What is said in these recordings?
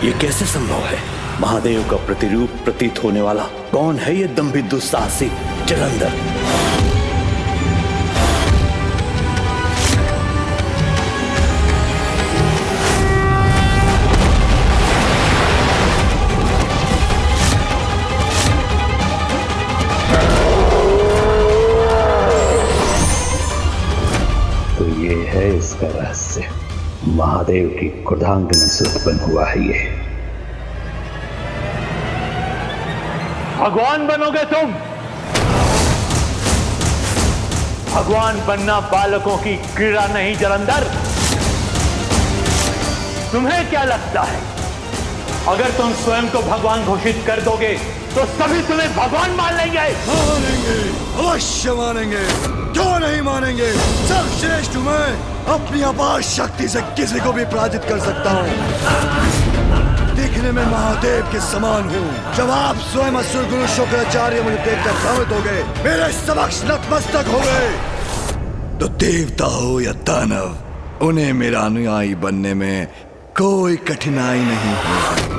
ये कैसे संभव है? महादेव का प्रतिरूप प्रतीत होने वाला कौन है ये दंभित दुस्साहसी जलंधर? तो ये है इसका रहस्य। महादेव की क्रोधाग्नि से उत्पन्न हुआ है ये। भगवान बनोगे तुम? भगवान बनना बालकों की क्रीड़ा नहीं जलंधर। तुम्हें क्या लगता है अगर तुम स्वयं को भगवान घोषित कर दोगे तो सभी तुम्हें भगवान मान लेंगे? मानेंगे, अवश्य मानेंगे। क्यों नहीं मानेंगे? सर्वश्रेष्ठ मैं अपनी अपार शक्ति से किसी को भी पराजित कर सकता हूँ। देखने में महादेव के समान हूँ। जब आप स्वयं असुर गुरु शुक्राचार्य मुझे देखकर भ्रमित हो गए, मेरे समक्ष नतमस्तक हो गए, तो देवता हो या दानव, उन्हें मेरा अनुयायी बनने में कोई कठिनाई नहीं है।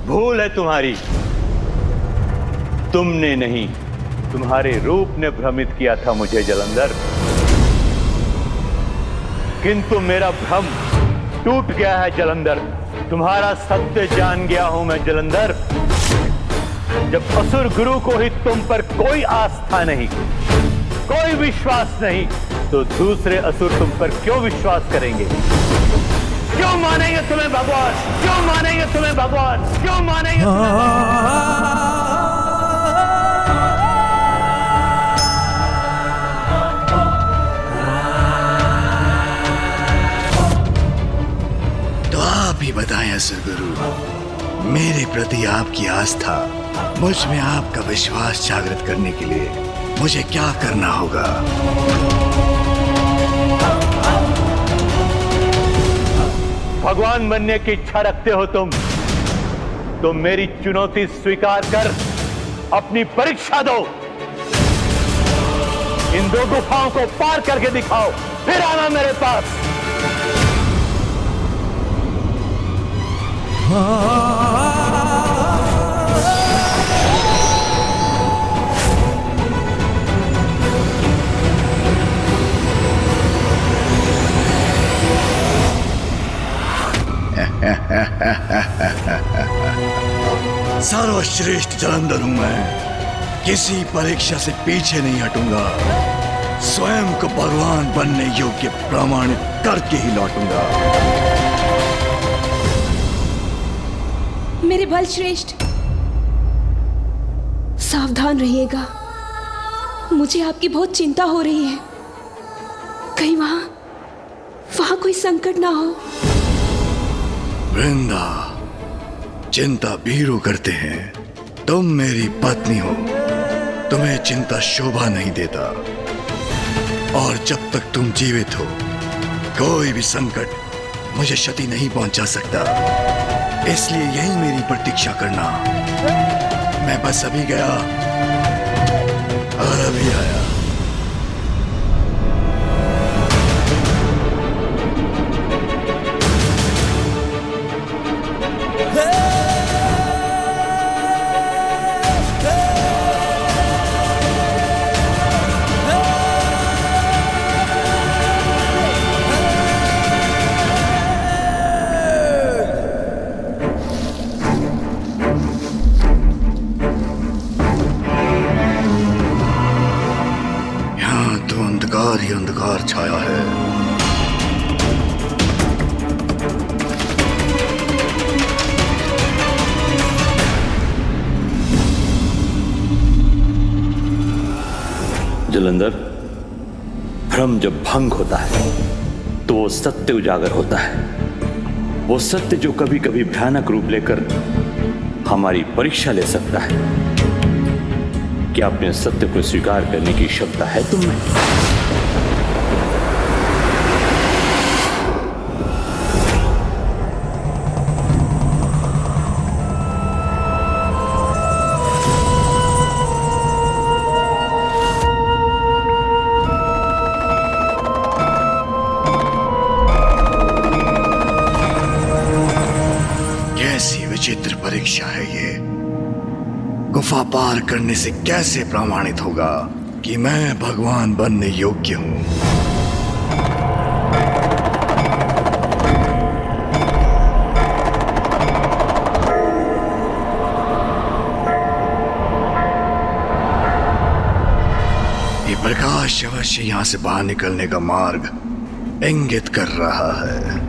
भूल है तुम्हारी, तुमने नहीं, तुम्हारे रूप ने भ्रमित किया था मुझे जलंधर। किंतु मेरा भ्रम टूट गया है जलंधर। तुम्हारा सत्य जान गया हूं मैं जलंधर। जब असुर गुरु को ही तुम पर कोई आस्था नहीं, कोई विश्वास नहीं, तो दूसरे असुर तुम पर क्यों विश्वास करेंगे? क्यों मानेंगे तुम्हें भगवान? क्यों मानेंगे तुम्हें भगवान? क्यों मानेंगे तो आप ही बताएं असुर गुरु, मेरे प्रति आपकी आस्था, मुझ में आपका विश्वास जागृत करने के लिए मुझे क्या करना होगा? भगवान बनने की इच्छा रखते हो तुम, तो मेरी चुनौती स्वीकार कर अपनी परीक्षा दो। इन दो गुफाओं को पार करके दिखाओ, फिर आना मेरे पास। सर्वश्रेष्ठ जलंधर हूं मैं, किसी परीक्षा से पीछे नहीं हटूंगा। स्वयं को भगवान बनने योग्य प्रमाणित करके ही लौटूंगा। मेरे बल श्रेष्ठ, सावधान रहिएगा। मुझे आपकी बहुत चिंता हो रही है। कहीं वहां कोई संकट ना हो। वृंदा, चिंता भीरू करते हैं। तुम मेरी पत्नी हो, तुम्हें चिंता शोभा नहीं देता। और जब तक तुम जीवित हो, कोई भी संकट मुझे क्षति नहीं पहुंचा सकता। इसलिए यही मेरी प्रतीक्षा करना। मैं बस अभी गया और अभी आया। अंधकार ही अंधकार छाया है। जलंधर, भ्रम जब भंग होता है तो वो सत्य उजागर होता है। वो सत्य जो कभी कभी भयानक रूप लेकर हमारी परीक्षा ले सकता है। क्या अपने सत्य को स्वीकार करने की क्षमता है तुम में? विचित्र परीक्षा है ये। गुफा पार करने से कैसे प्रमाणित होगा कि मैं भगवान बनने योग्य हूं? ये प्रकाश अवश्य यहां से बाहर निकलने का मार्ग इंगित कर रहा है।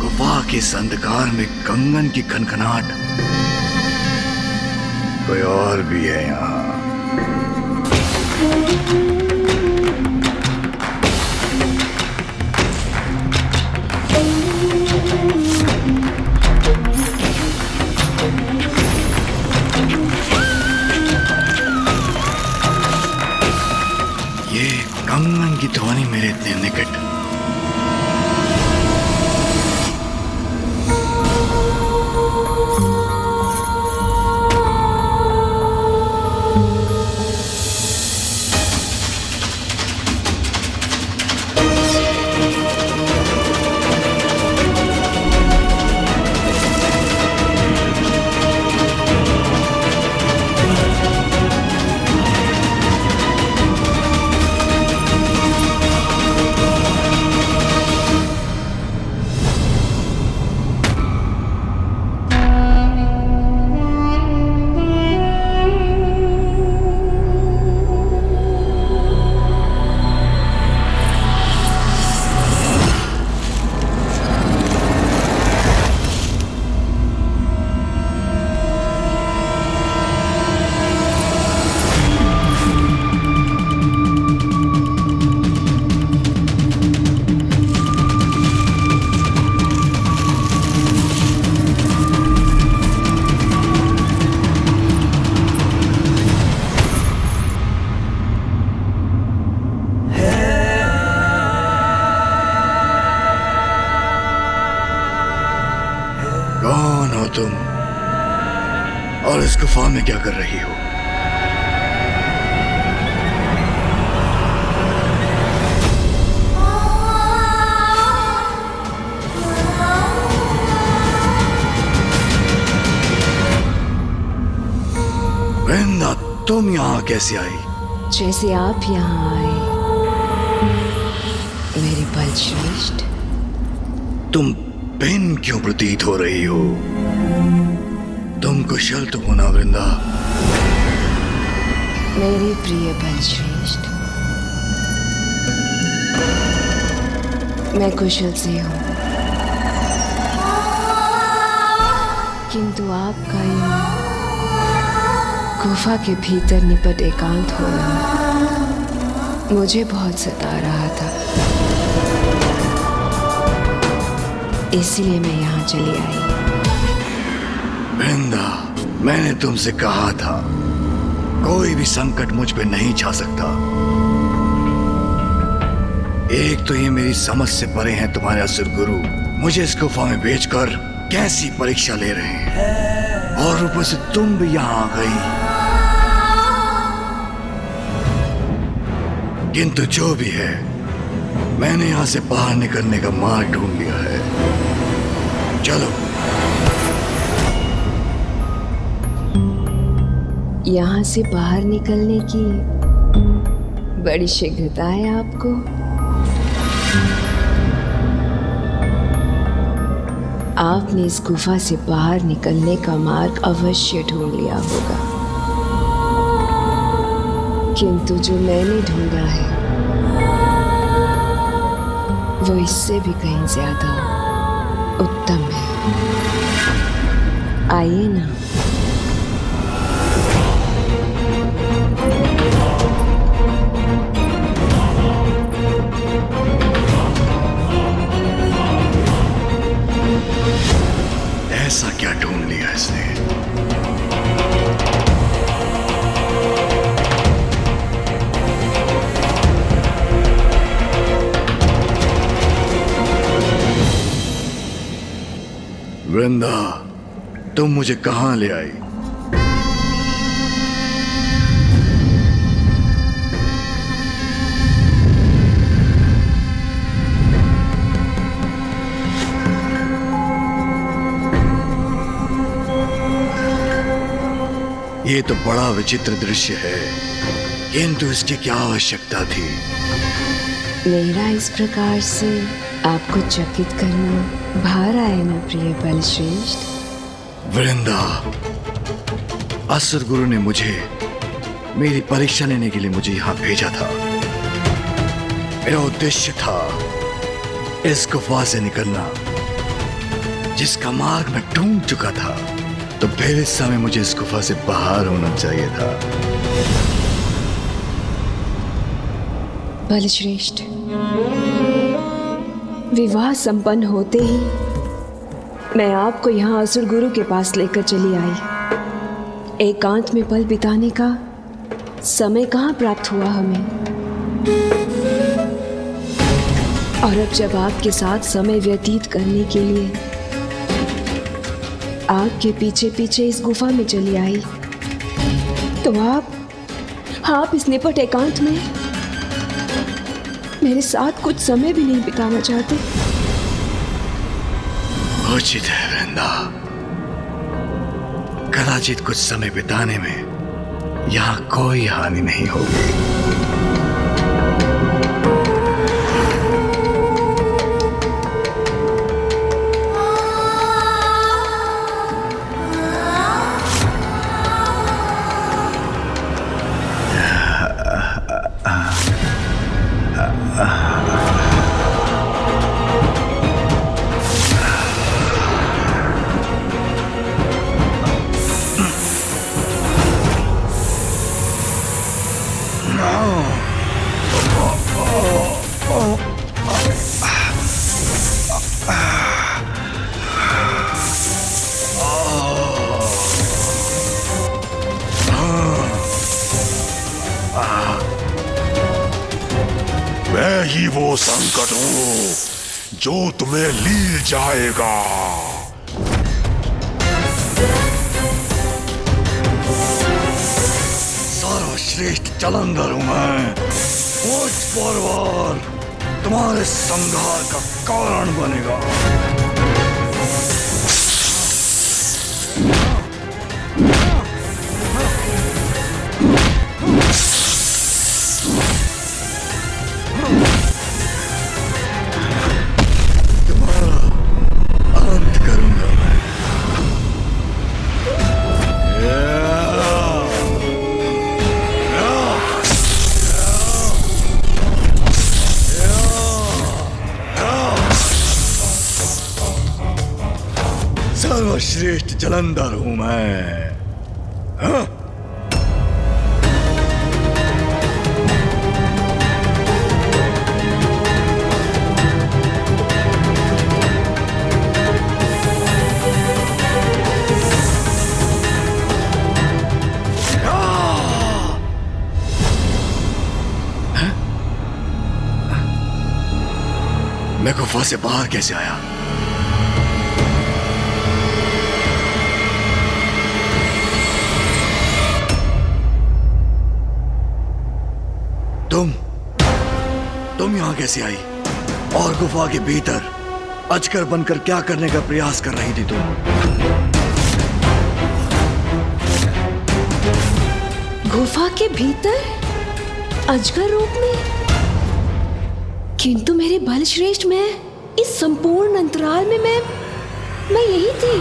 गुफा के इस अंधकार में कंगन की खनखनाहट, कोई और भी है यहाँ। ये कंगन की ध्वनि मेरे इतने निकट, कौन हो तुम और इस गुफा में क्या कर रही हो? वृंदा, तुम यहाँ कैसे आई? जैसे आप यहाँ आए मेरे बलश्रेष्ठ। तुम भिन्न क्यों प्रतीत हो रही हो? तुम कुशल तो हो ना वृंदा? मेरे प्रिय बलश्रेष्ठ, मैं कुशल से हूँ, किंतु आपका ये गुफा के भीतर निपट एकांत होना मुझे बहुत सता रहा था, इसलिए मैं यहाँ चली आई। वृंदा, मैंने तुमसे कहा था कोई भी संकट मुझ पे नहीं छा सकता। एक तो ये मेरी समझ से परे हैं तुम्हारे असुर गुरु, मुझे इस गुफा में भेजकर कैसी परीक्षा ले रहे हैं, और ऊपर से तुम भी यहाँ आ गई। किंतु जो भी है, मैंने यहां से बाहर निकलने का मार्ग ढूंढ लिया है। चलो। यहाँ से बाहर निकलने की बड़ी शीघ्रता है आपको। आपने इस गुफा से बाहर निकलने का मार्ग अवश्य ढूंढ लिया होगा, किंतु जो मैंने ढूंढा है वो इससे भी कहीं ज्यादा उत्तम है। आइए ना। ऐसा क्या ढूंढ लिया इसने? वृंदा, तुम मुझे कहां ले आई? ये तो बड़ा विचित्र दृश्य है, किंतु इसकी क्या आवश्यकता थी? मेरा इस प्रकार से आपको चकित करना भार आए ना प्रिय बलश्रेष्ठ। वृंदा, असुर गुरु ने मुझे मेरी परीक्षा लेने के लिए मुझे यहां भेजा था। मेरा उद्देश्य था इस गुफा से निकलना, जिसका मार्ग मैं ढूंढ चुका था। तो फिर इस समय मुझे इस गुफा से बाहर होना चाहिए था। बलश्रेष्ठ, विवाह संपन्न होते ही मैं आपको यहाँ असुर गुरु के पास लेकर चली आई। एकांत में पल बिताने का समय कहाँ प्राप्त हुआ हमें। और अब जब आपके साथ समय व्यतीत करने के लिए आपके पीछे पीछे इस गुफा में चली आई, तो आप इस निपट एकांत में मेरे साथ कुछ समय भी नहीं बिताना चाहते। उचित है वृंदा, कदाचित कुछ समय बिताने में यहां कोई हानि नहीं होगी। मैं ही वो संकट हूं जो तुम्हें लील जाएगा। सर्वश्रेष्ठ जलंधर हूं मैं। मुझ पर वार तुम्हारे संहार का कारण बनेगा। सर्वश्रेष्ठ जलंधर हूं मैं। हाँ? मैं गुफा से बाहर कैसे आया? तुम यहां कैसे आई? और गुफा के भीतर अजगर बनकर क्या करने का प्रयास कर रही थी तुम? गुफा के भीतर अजगर रूप में? किंतु मेरे बलश्रेष्ठ, मैं इस संपूर्ण अंतराल में मैं यही थी।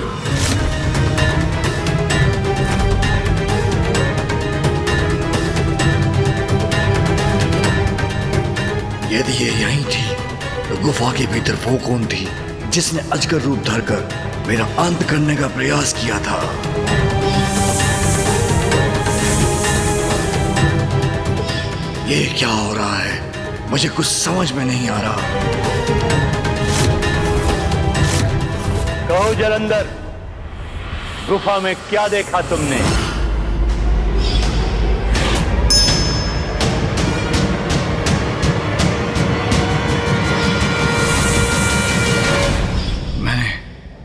यदि ये यहीं थी तो गुफा के भीतर वो कौन थी जिसने अजगर रूप धरकर मेरा अंत करने का प्रयास किया था? ये क्या हो रहा है? मुझे कुछ समझ में नहीं आ रहा। कहो जलंधर, गुफा में क्या देखा तुमने?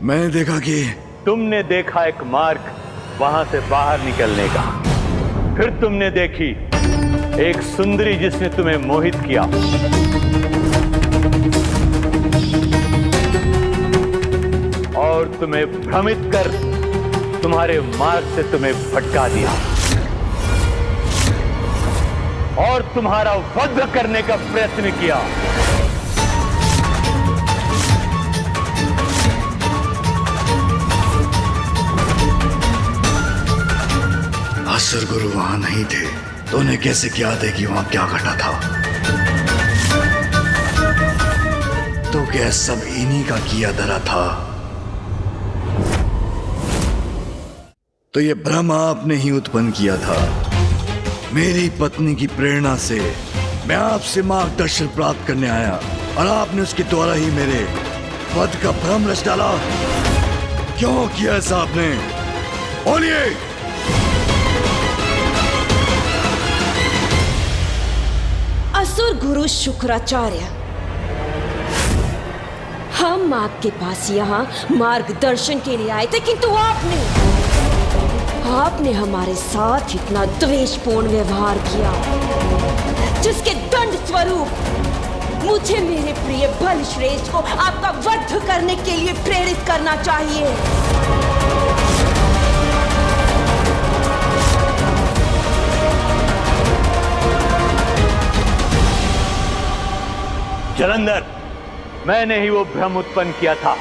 मैंने देखा कि तुमने देखा एक मार्ग वहां से बाहर निकलने का, फिर तुमने देखी एक सुंदरी जिसने तुम्हें मोहित किया, और तुम्हें भ्रमित कर तुम्हारे मार्ग से तुम्हें भटका दिया और तुम्हारा वध करने का प्रयत्न किया। असुर गुरु वहां नहीं थे तो उन्हें कैसे याद है कि वहां क्या घटा था? तो क्या सब इन्हीं का किया धरा था? तो ये भ्रम आपने ही उत्पन्न किया था। मेरी पत्नी की प्रेरणा से मैं आपसे मार्गदर्शन प्राप्त करने आया और आपने उसके द्वारा ही मेरे वध का भ्रम रच डाला। क्यों किया ऐसा आपने? बोलिए। असुर गुरु शुक्राचार्य, हम आपके पास यहाँ मार्गदर्शन के लिए आए थे, किंतु आपने हमारे साथ इतना द्वेषपूर्ण व्यवहार किया जिसके दंड स्वरूप मुझे मेरे प्रिय बलश्रेष्ठ को आपका वध करने के लिए प्रेरित करना चाहिए। जलंधर, मैंने ही वो भ्रम उत्पन्न किया था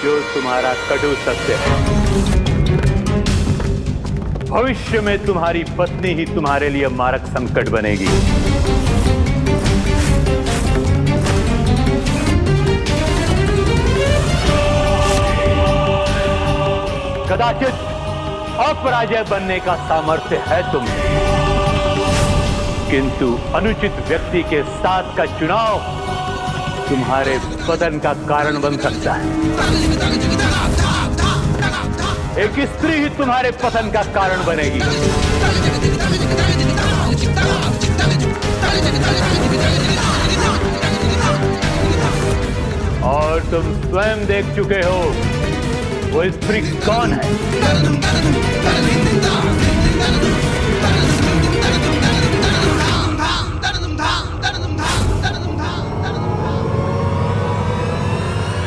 जो तुम्हारा कटु सत्य है। भविष्य में तुम्हारी पत्नी ही तुम्हारे लिए मारक संकट बनेगी। कदाचित अपराजय बनने का सामर्थ्य है तुम्हें, किंतु अनुचित व्यक्ति के साथ का चुनाव तुम्हारे पतन का कारण बन सकता है। एक स्त्री ही तुम्हारे पतन का कारण बनेगी। और तुम स्वयं देख चुके हो वो स्त्री कौन है।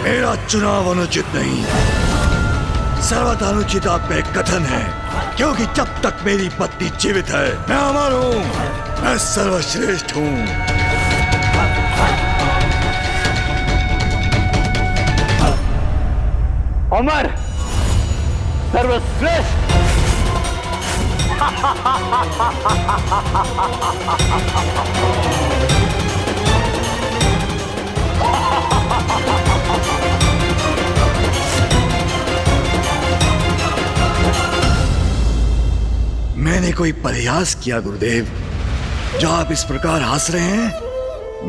मेरा चुनाव अनुचित नहीं, सर्वथा अनुचित आप पे कथन है, क्योंकि जब तक मेरी पत्नी जीवित है मैं अमर हूं, मैं सर्वश्रेष्ठ हूं। अमर, सर्वश्रेष्ठ। मैंने कोई प्रयास किया गुरुदेव जो आप इस प्रकार हंस रहे हैं?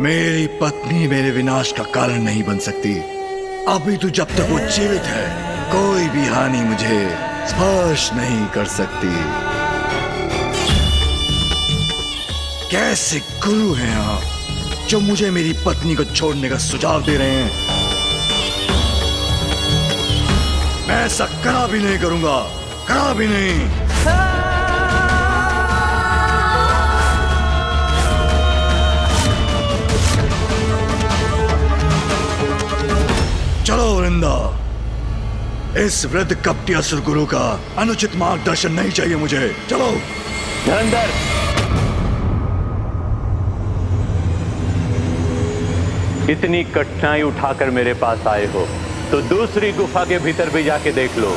मेरी पत्नी मेरे विनाश का कारण नहीं बन सकती। अभी तो जब तक वो जीवित है कोई भी हानि मुझे स्पर्श नहीं कर सकती। कैसे गुरु हैं आप जो मुझे मेरी पत्नी को छोड़ने का सुझाव दे रहे हैं? मैं ऐसा करा भी नहीं करूंगा, करा भी नहीं। चलो वृंदा, इस वृद्ध कपटी असुर गुरु का अनुचित मार्गदर्शन नहीं चाहिए मुझे। चलो। जलंधर, इतनी कठिनाई उठाकर मेरे पास आए हो तो दूसरी गुफा के भीतर भी जाके देख लो।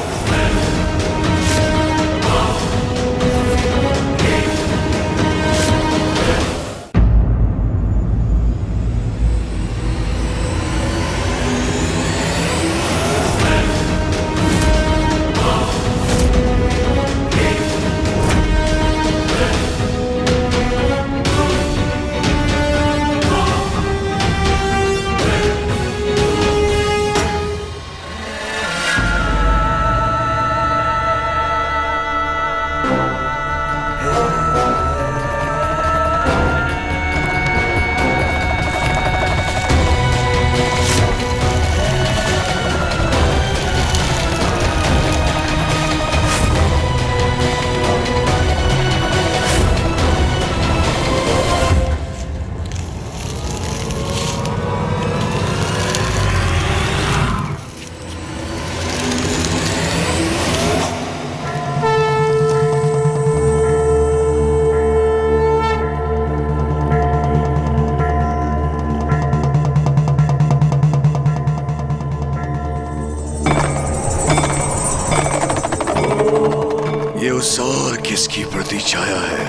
प्रति छाया है।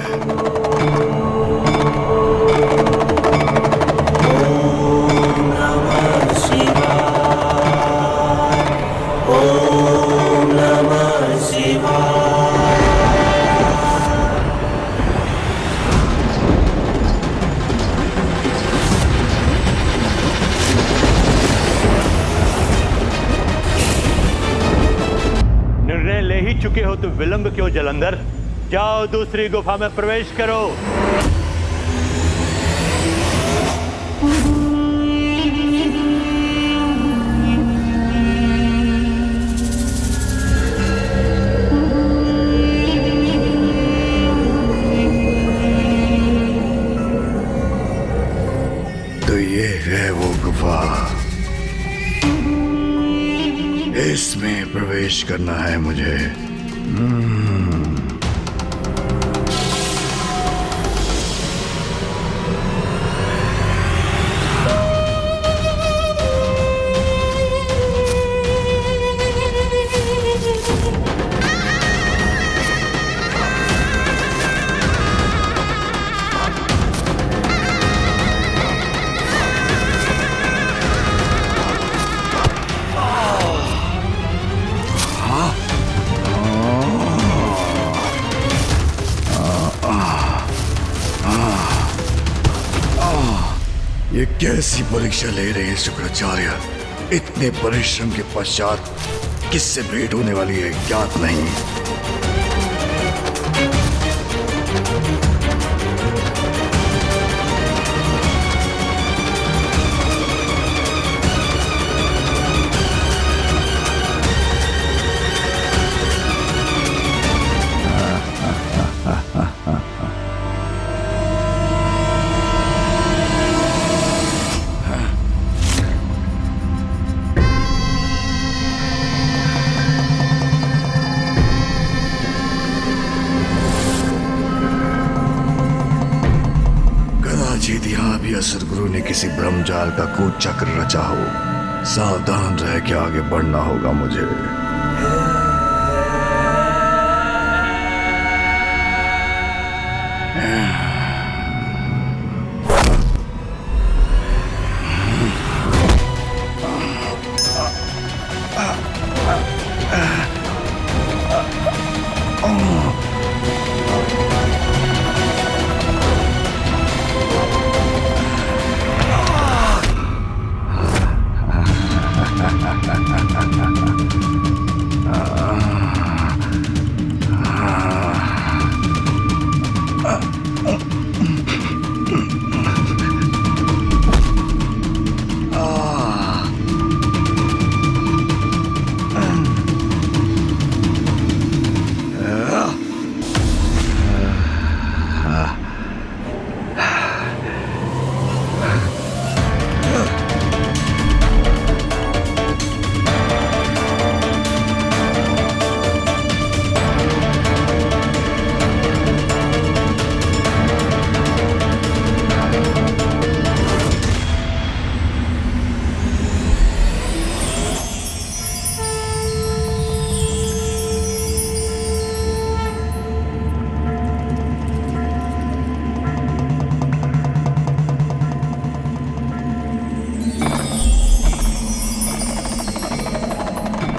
निर्णय ले ही चुके हो तो विलंब क्यों जलंधर? जाओ दूसरी गुफा में प्रवेश करो। तो ये है वो गुफा, इसमें प्रवेश करना है मुझे। ये कैसी परीक्षा ले रहे हैं शुक्राचार्य? इतने परिश्रम के पश्चात किससे भेंट होने वाली है ज्ञात नहीं। कदाचित यहाँ भी असुर गुरु ने किसी ब्रह्मजाल का कूचक्र रचा हो। सावधान रह के आगे बढ़ना होगा मुझे।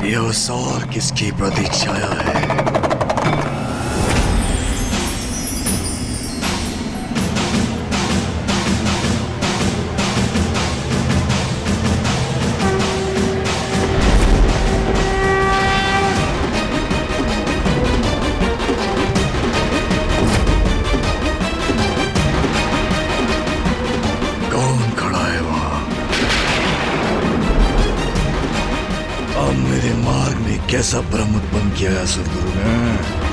यह सौर किसकी प्रतीक्षाया है? कौन खड़ा है वहां? अब मेरे मार्ग में कैसा भ्रम उत्पन्न किया है असुर गुरु ने?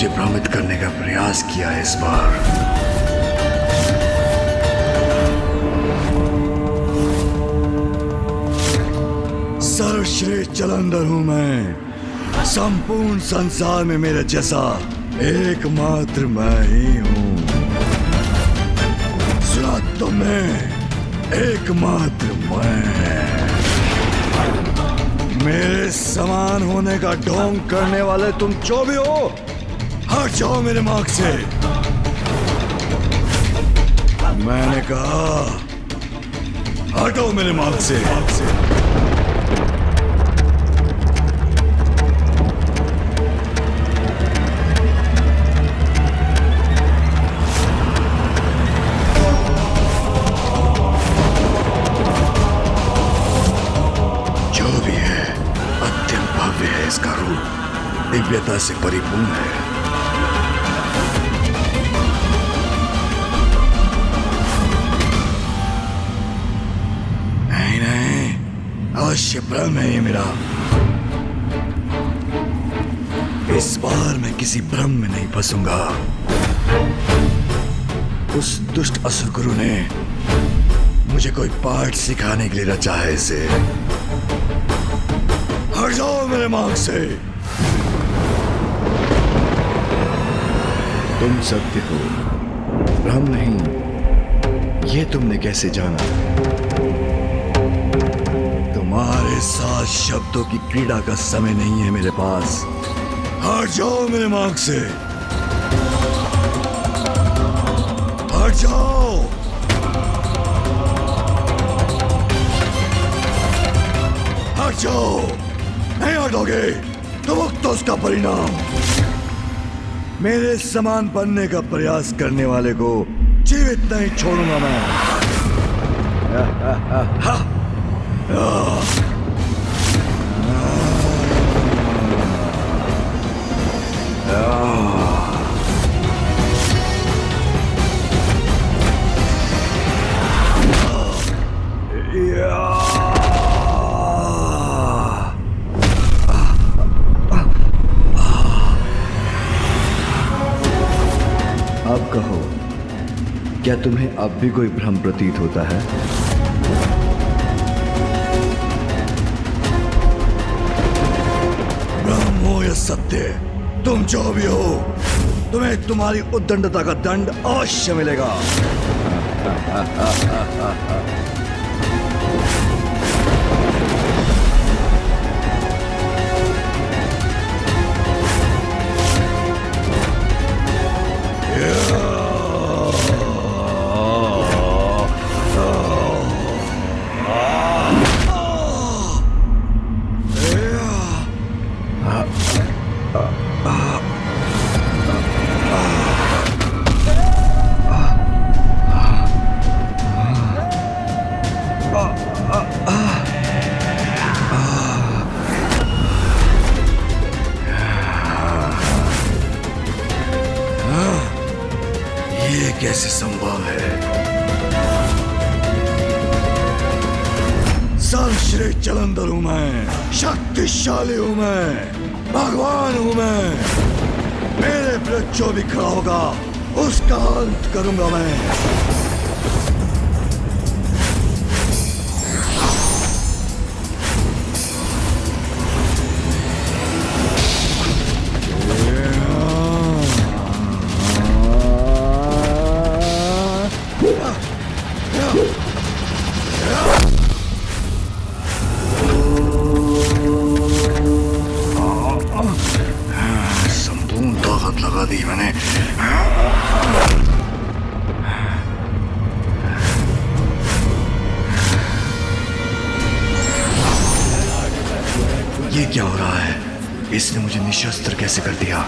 मुझे भ्रमित करने का प्रयास किया है इस बार। सर्वश्रेष्ठ जलंधर हूं मैं। संपूर्ण संसार में मेरे जैसा एकमात्र मैं ही हूं। सुना तुमने? एकमात्र मैं। मेरे समान होने का ढोंग करने वाले तुम जो भी हो, हट जाओ मेरे मार्ग से। मैंने कहा हटो मेरे मार्ग से। दिव्यता से परिपूर्ण है। नहीं नहीं, अवश्य भ्रम है ये मेरा। इस बार मैं किसी भ्रम में नहीं फंसूंगा। उस दुष्ट असुर गुरु ने मुझे कोई पाठ सिखाने के लिए रचा है इसे। हट जाओ मेरे मार्ग से। तुम सत्य हो, भ्रम नहीं। ये तुमने कैसे जाना? तुम्हारे साथ शब्दों की क्रीड़ा का समय नहीं है मेरे पास। हट जाओ मेरे मार्ग से। हट जाओ। हट जाओ। नहीं हटोगे तो वक्त उसका परिणाम। मेरे समान बनने का प्रयास करने वाले को जीवित नहीं छोड़ूंगा मैं। अब कहो, क्या तुम्हें अब भी कोई भ्रम प्रतीत होता है? भ्रम हो या सत्य, तुम जो भी हो, तुम्हें तुम्हारी उद्दंडता का दंड अवश्य मिलेगा। ये कैसे संभव है? सर्वश्रेष्ठ जलंधर हूं मैं, शक्तिशाली हूं मैं, भगवान हूं मैं। मेरे विरुद्ध जो भी खड़ा होगा उसका अंत करूंगा मैं। संपूर्ण ताकत लगा दी मैंने। ये क्या हो रहा है? इसने मुझे निशस्त्र कैसे कर दिया?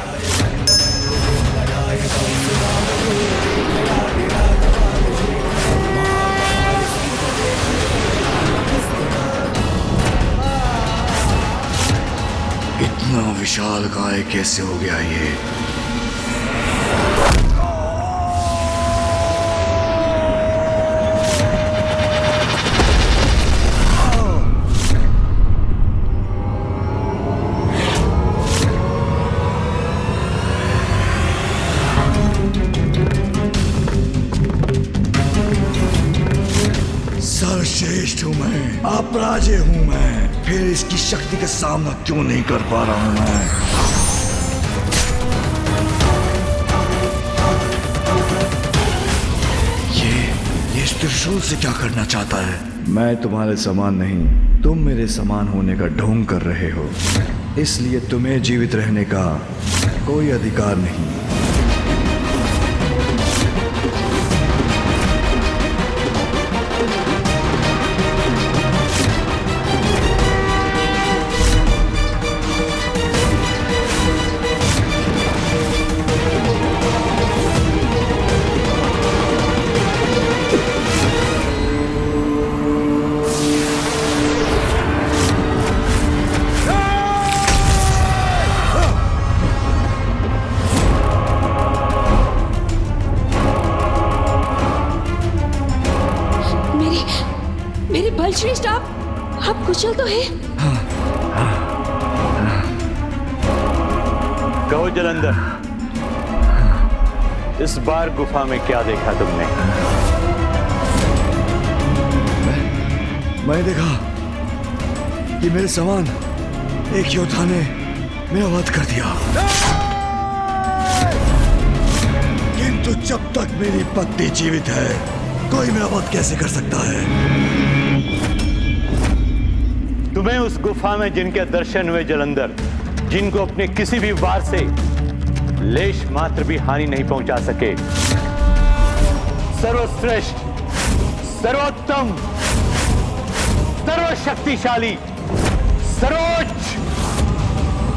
इतना विशाल काय कैसे हो गया ये? अपराजय हूं मैं, फिर इसकी शक्ति का सामना क्यों नहीं कर पा रहा हूं मैं? ये इस त्रिशूल से क्या करना चाहता है? मैं तुम्हारे समान नहीं, तुम मेरे समान होने का ढोंग कर रहे हो, इसलिए तुम्हें जीवित रहने का कोई अधिकार नहीं। मेरे बलश्रेष्ठ, आप कुशल तो हैं? कहो जलंधर, इस बार गुफा में क्या देखा तुमने? मैं देखा कि मेरे समान एक योद्धा ने मेरा वध कर दिया, किंतु जब तक मेरी पत्नी जीवित है, कोई मेरा वध कैसे कर सकता है? तुम्हें उस गुफा में जिनके दर्शन हुए जलंधर, जिनको अपने किसी भी वार से लेश मात्र भी हानि नहीं पहुंचा सके, सर्वश्रेष्ठ, सर्वोत्तम, सर्वशक्तिशाली, सर्वोच्च,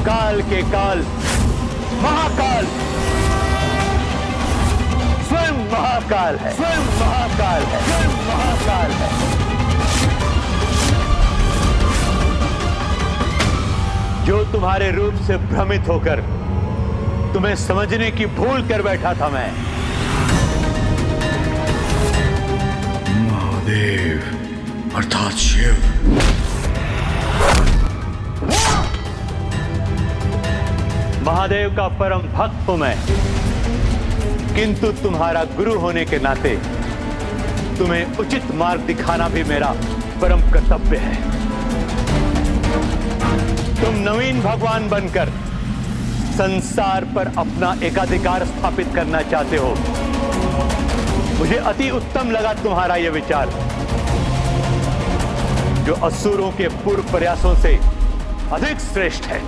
काल के काल, महाकाल, स्वयं महाकाल है, स्वयं महाकाल है, स्वयं महाकाल है, जो तुम्हारे रूप से भ्रमित होकर तुम्हें समझने की भूल कर बैठा था मैं। महादेव अर्थात शिव, महादेव का परम भक्त हूं मैं, किंतु तुम्हारा गुरु होने के नाते तुम्हें उचित मार्ग दिखाना भी मेरा परम कर्तव्य है। तुम नवीन भगवान बनकर संसार पर अपना एकाधिकार स्थापित करना चाहते हो। मुझे अति उत्तम लगा तुम्हारा यह विचार, जो असुरों के पूर्व प्रयासों से अधिक श्रेष्ठ है,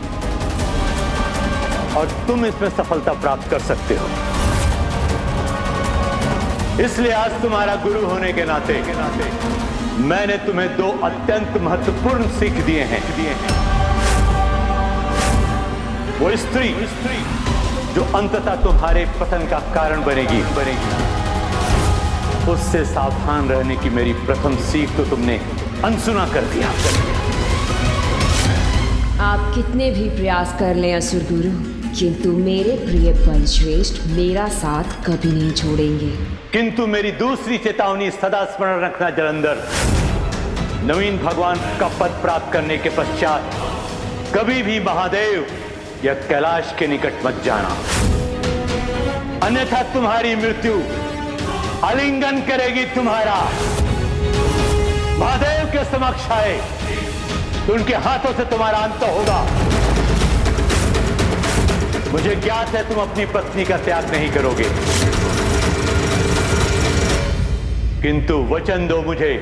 और तुम इसमें सफलता प्राप्त कर सकते हो। इसलिए आज तुम्हारा गुरु होने के नाते मैंने तुम्हें दो अत्यंत महत्वपूर्ण सीख दिए हैं। वो स्त्री जो अंततः तुम्हारे पतन का कारण बनेगी, उससे सावधान रहने की मेरी प्रथम सीख तो तुमने अनसुना कर दिया। आप कितने भी प्रयास कर लें असुर गुरु, किंतु मेरे प्रिय बलश्रेष्ठ मेरा साथ कभी नहीं छोड़ेंगे। किंतु मेरी दूसरी चेतावनी सदा स्मरण रखना जलंधर, नवीन भगवान का पद प्राप्त करने के पश्चात कभी भी महादेव या कैलाश के निकट मत जाना, अन्यथा तुम्हारी मृत्यु आलिंगन करेगी तुम्हारा। महादेव के समक्ष आए तो उनके हाथों से तुम्हारा अंत होगा। मुझे ज्ञात है तुम अपनी पत्नी का त्याग नहीं करोगे, किंतु वचन दो मुझे,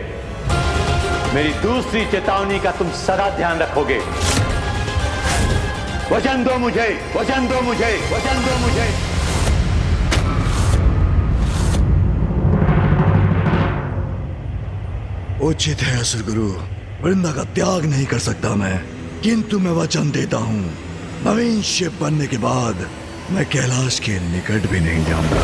मेरी दूसरी चेतावनी का तुम सदा ध्यान रखोगे। वचन दो मुझे, वचन दो मुझे, वचन दो मुझे। उचित है असुर गुरु, वृंदा का त्याग नहीं कर सकता मैं, किंतु मैं वचन देता हूं, नवीन शिव बनने के बाद मैं कैलाश के निकट भी नहीं जाऊंगा।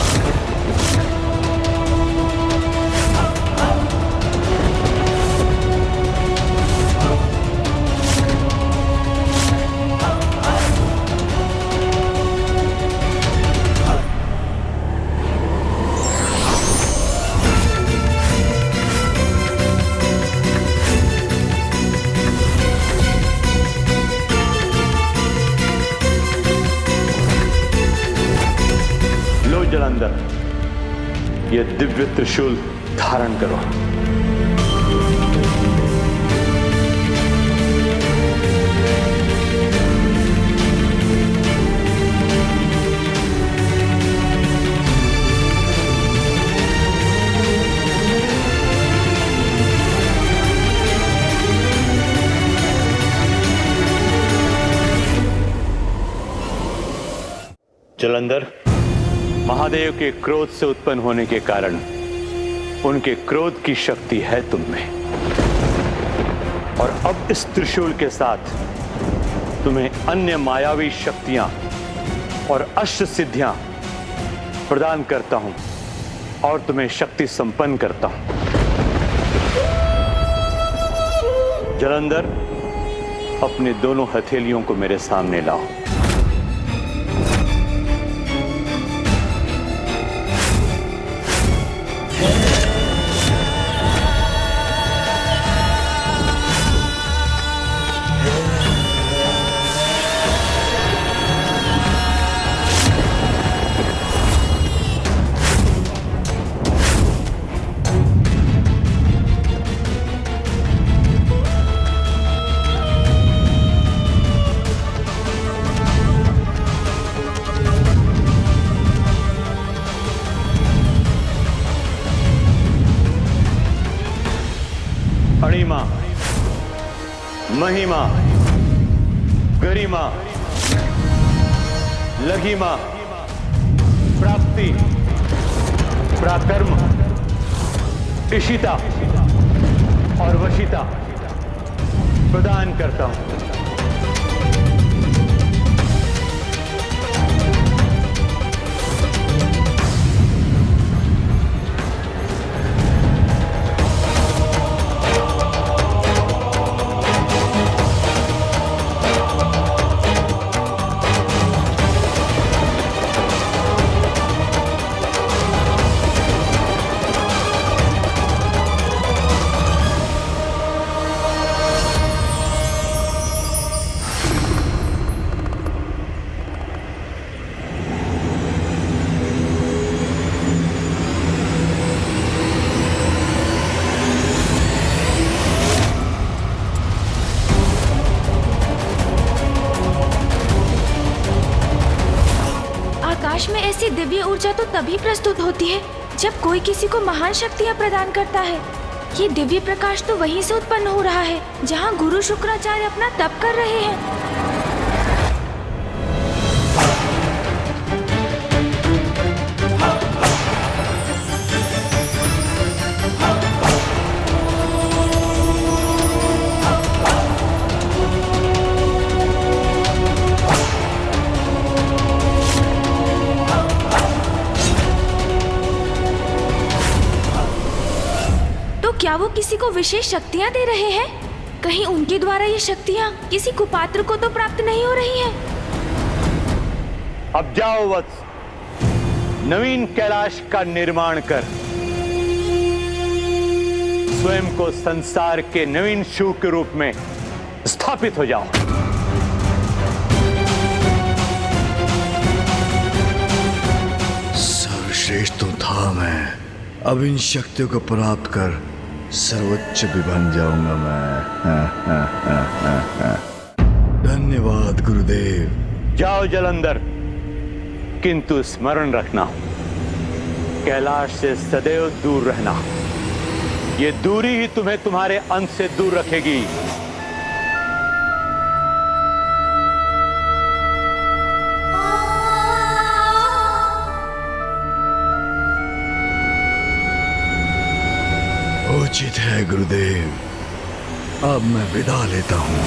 जलंधर, ये दिव्य त्रिशूल धारण करो। जलंधर, महादेव के क्रोध से उत्पन्न होने के कारण उनके क्रोध की शक्ति है तुम में, और अब इस त्रिशूल के साथ तुम्हें अन्य मायावी शक्तियां और अष्ट सिद्धियां प्रदान करता हूं और तुम्हें शक्ति संपन्न करता हूं। जलंधर, अपने दोनों हथेलियों को मेरे सामने लाओ। अणिमा, महिमा, गरिमा, लघिमा, प्राप्ति, पराक्रम, इशिता और वशिता प्रदान करता हूं। आकाश में ऐसी दिव्य ऊर्जा तो तभी प्रस्तुत होती है जब कोई किसी को महान शक्तियाँ प्रदान करता है। ये दिव्य प्रकाश तो वहीं से उत्पन्न हो रहा है जहाँ गुरु शुक्राचार्य अपना तप कर रहे हैं। क्या वो किसी को विशेष शक्तियाँ दे रहे हैं? कहीं उनके द्वारा ये शक्तियाँ किसी कुपात्र को तो प्राप्त नहीं हो रही हैं? अब जाओ वत्स, नवीन कैलाश का निर्माण कर स्वयं को संसार के नवीन शिव के रूप में स्थापित हो जाओ। सर्वश्रेष्ठ तो था मैं, अब इन शक्तियों को प्राप्त कर सर्वोच्च भी बन जाऊंगा मैं। धन्यवाद गुरुदेव। जाओ जलंधर, किंतु स्मरण रखना, कैलाश से सदैव दूर रहना। ये दूरी ही तुम्हें तुम्हारे अंत से दूर रखेगी। उचित है गुरुदेव, अब मैं विदा लेता हूँ।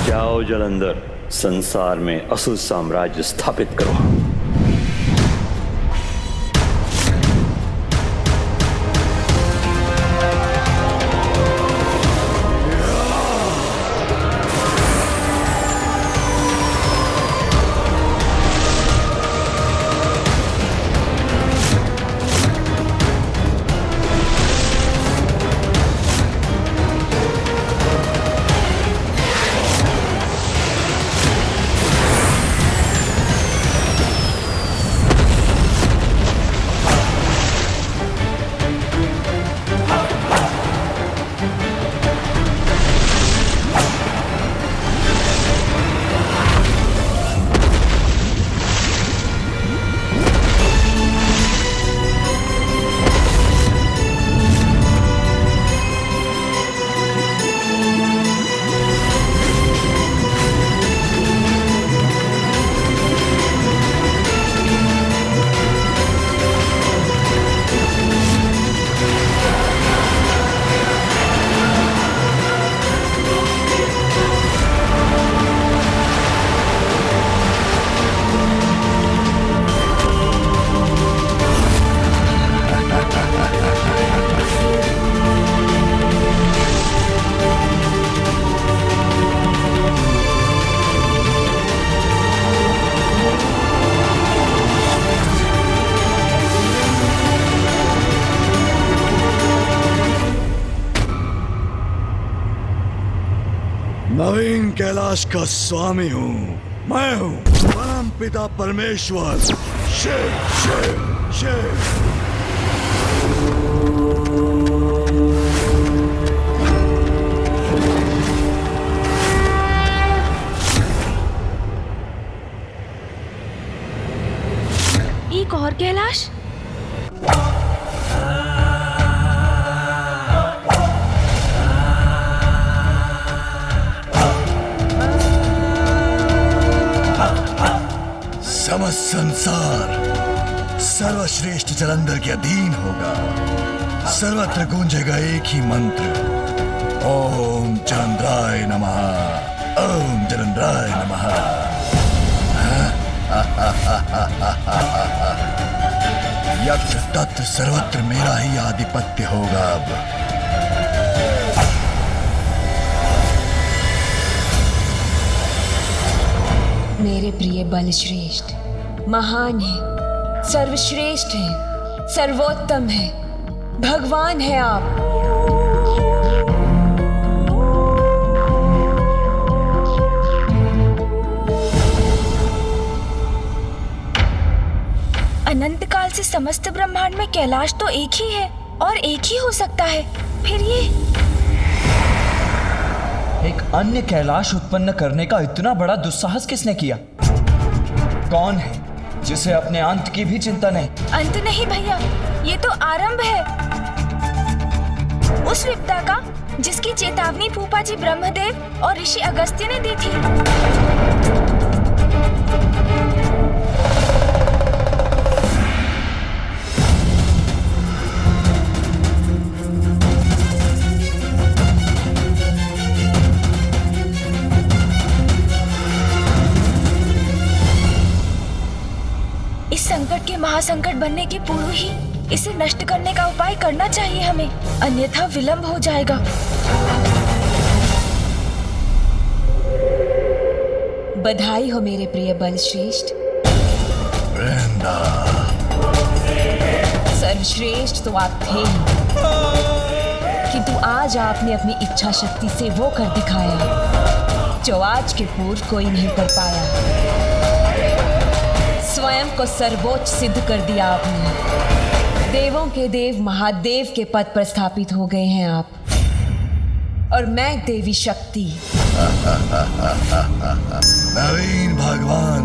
जाओ जलंधर, संसार में असुर साम्राज्य स्थापित करो। नवीन कैलाश का स्वामी हूँ। मैं हूँ परम पिता परमेश्वर शिव शिव शिव। एक और कैलाश। समस्त संसार सर्वश्रेष्ठ जलंधर के अधीन होगा। सर्वत्र गूंजेगा एक ही मंत्र, ओम जलंधराय नमः, ओम जलंधराय नमः। यत्र तत्र सर्वत्र मेरा ही आधिपत्य होगा। अब मेरे प्रिय बलश्रेष्ठ महान है, सर्वश्रेष्ठ है, सर्वोत्तम है, भगवान है आप। अनंत काल से समस्त ब्रह्मांड में कैलाश तो एक ही है और एक ही हो सकता है। फिर ये एक अन्य कैलाश उत्पन्न करने का इतना बड़ा दुस्साहस किसने किया? कौन है जिसे अपने अंत की भी चिंता नहीं? अंत नहीं भैया, ये तो आरंभ है उस विपदा का जिसकी चेतावनी फूफा जी ब्रह्मदेव और ऋषि अगस्त्य ने दी थी। इस संकट के महासंकट बनने के पूर्व ही इसे नष्ट करने का उपाय करना चाहिए हमें, अन्यथा विलंब हो जाएगा। बधाई हो मेरे प्रिय बलश्रेष्ठ। सर्वश्रेष्ठ तो आप थे ही, किंतु आज आपने अपनी इच्छा शक्ति से वो कर दिखाया जो आज के पूर्व कोई नहीं कर पाया। स्वयं को सर्वोच्च सिद्ध कर दिया आपने। देवों के देव महादेव के पद पर स्थापित हो गए हैं आप, और मैं देवी शक्ति। नवीन भगवान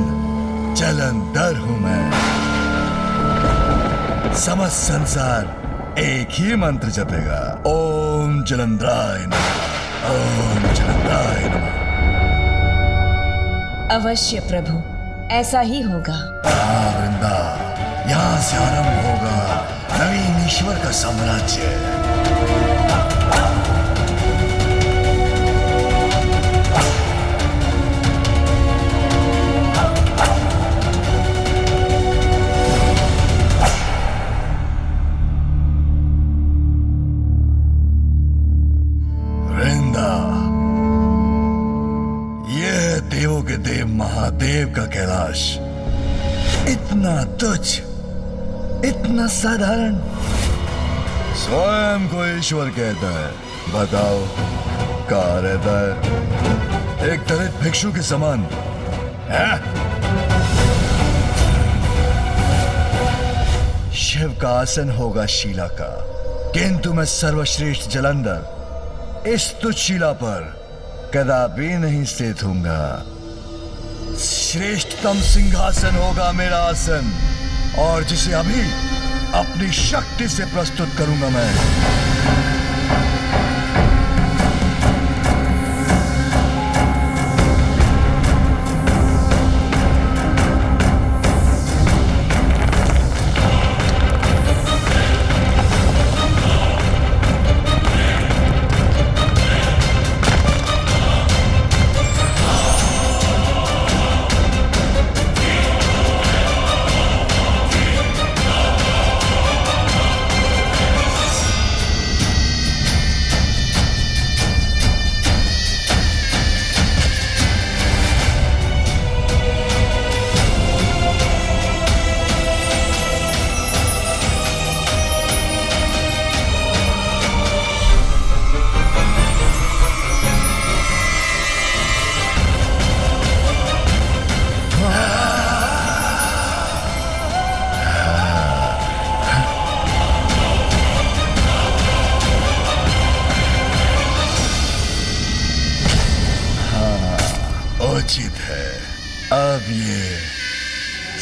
जलंधर हूं मैं। समस्त संसार एक ही मंत्र जपेगा, ओम जलंधराय नमः, ओम जलंधराय नमः। अवश्य प्रभु, ऐसा ही होगा। वृंदा, यहाँ से आरंभ होगा नवीन ईश्वर का साम्राज्य। वृंदा, यह देवों के देव महादेव का कैलाश इतना तुच्छ, इतना साधारण, स्वयं को ईश्वर कहता है। बताओ कहाँ रहता है? एक दलित भिक्षु के समान है? शिव का आसन होगा शिला का, किंतु मैं सर्वश्रेष्ठ जलंधर इस तुच्छ शिला पर कदापि नहीं स्थित होऊंगा। श्रेष्ठतम सिंहासन होगा मेरा आसन, और जिसे अभी अपनी शक्ति से प्रस्तुत करूंगा मैं। उचित है। अब ये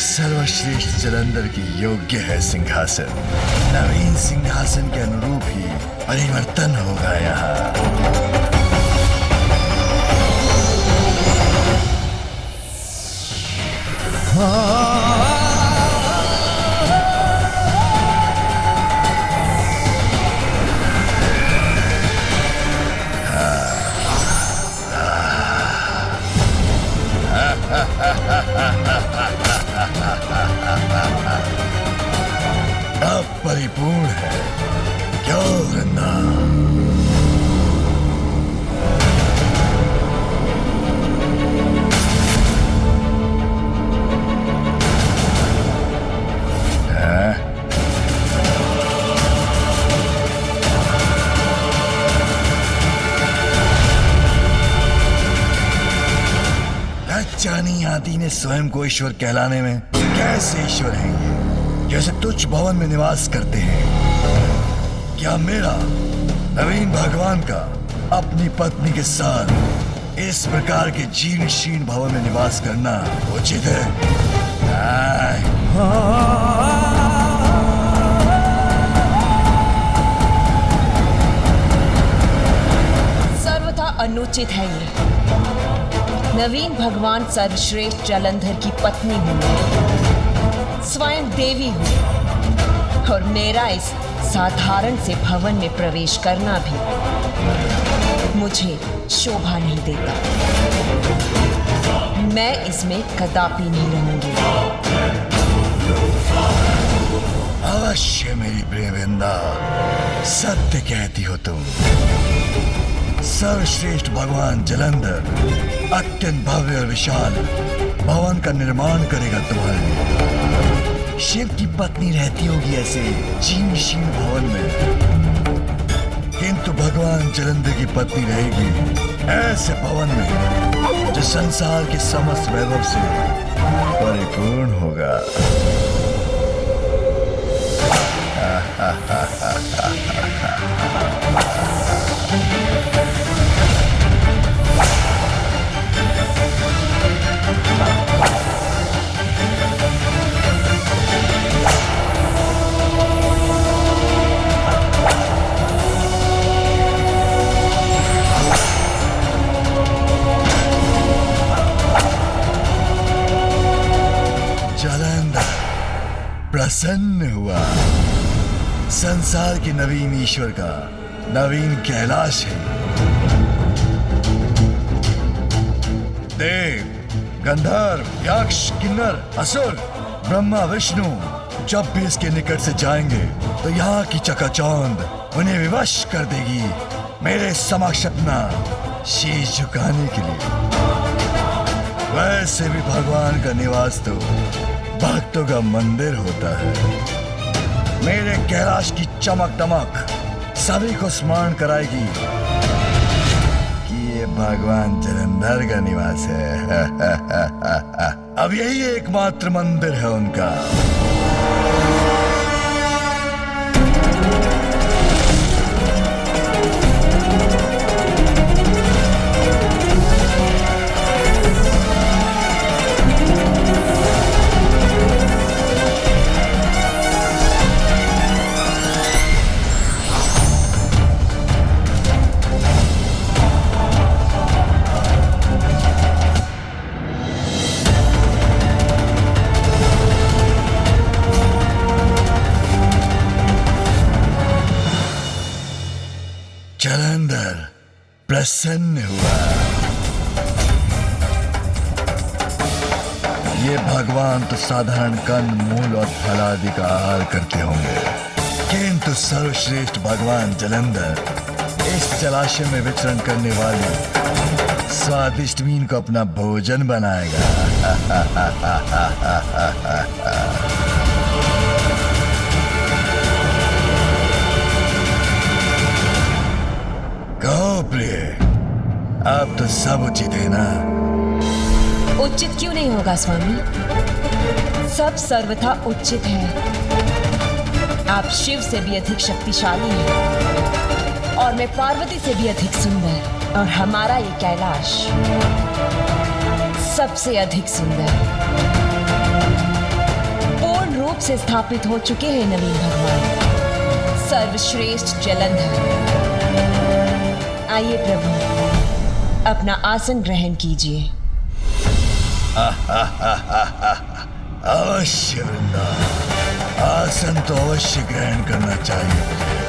सर्वश्रेष्ठ जलंधर की योग्य है सिंहासन। नवीन सिंहासन के अनुरूप ही परिवर्तन होगा यहाँ। अब परिपूर्ण है क्यों वृंदा? जानी आदि ने स्वयं को ईश्वर कहलाने में कैसे ईश्वर हैं ये, जैसे तुच्छ भवन में निवास करते हैं। क्या मेरा नवीन भगवान का अपनी पत्नी के साथ इस प्रकार के जीर्ण शीर्ण भवन में निवास करना उचित है? सर्वथा अनुचित है ये। नवीन भगवान सर्वश्रेष्ठ जलंधर की पत्नी हूँ, स्वयं देवी हूँ, और मेरा इस साधारण से भवन में प्रवेश करना भी मुझे शोभा नहीं देता। मैं इसमें कदापि नहीं रहूंगी। अवश्य मेरी प्रिय वृंदा, सत्य कहती हो तुम। सर्वश्रेष्ठ भगवान जलंधर अत्यंत भव्य और विशाल भवन का निर्माण करेगा तुम्हारे लिए। शिव की पत्नी रहती होगी ऐसे जीर्ण शीर्ण भवन में, किंतु भगवान जलंधर की पत्नी रहेगी ऐसे भवन में जो संसार के समस्त वैभव से परिपूर्ण होगा। प्रसन्न हुआ। संसार के नवीन ईश्वर का नवीन कैलाश है। देव, गंधर्व, यक्ष, किन्नर, असुर, ब्रह्मा, विष्णु जब भी इसके निकट से जाएंगे तो यहाँ की चकाचौंध उन्हें विवश कर देगी मेरे समक्ष अपना शीश झुकाने के लिए। वैसे भी भगवान का निवास तो भक्तों का मंदिर होता है। मेरे कैलाश की चमक दमक सभी को स्मरण कराएगी कि ये भगवान जलंधर का निवास है। अब यही एकमात्र मंदिर है उनका। जलंधर प्रसन्न हुआ। ये भगवान तो साधारण कंद मूल और फल आदि का आहार करते होंगे, किंतु सर्वश्रेष्ठ भगवान जलंधर इस जलाशय में विचरण करने वाले स्वादिष्ट मीन को अपना भोजन बनाएगा। कहो प्रिय, अब तो सब उचित है ना? उचित क्यों नहीं होगा स्वामी? सब सर्वथा उचित है। आप शिव से भी अधिक शक्तिशाली हैं और मैं पार्वती से भी अधिक सुंदर, और हमारा ये कैलाश सबसे अधिक सुंदर, पूर्ण रूप से स्थापित हो चुके हैं नवीन भगवान, सर्वश्रेष्ठ जलंधर। आइए प्रभु, अपना आसन ग्रहण कीजिए। अवश्य वृंदा, आसन तो अवश्य ग्रहण करना चाहिए मुझे।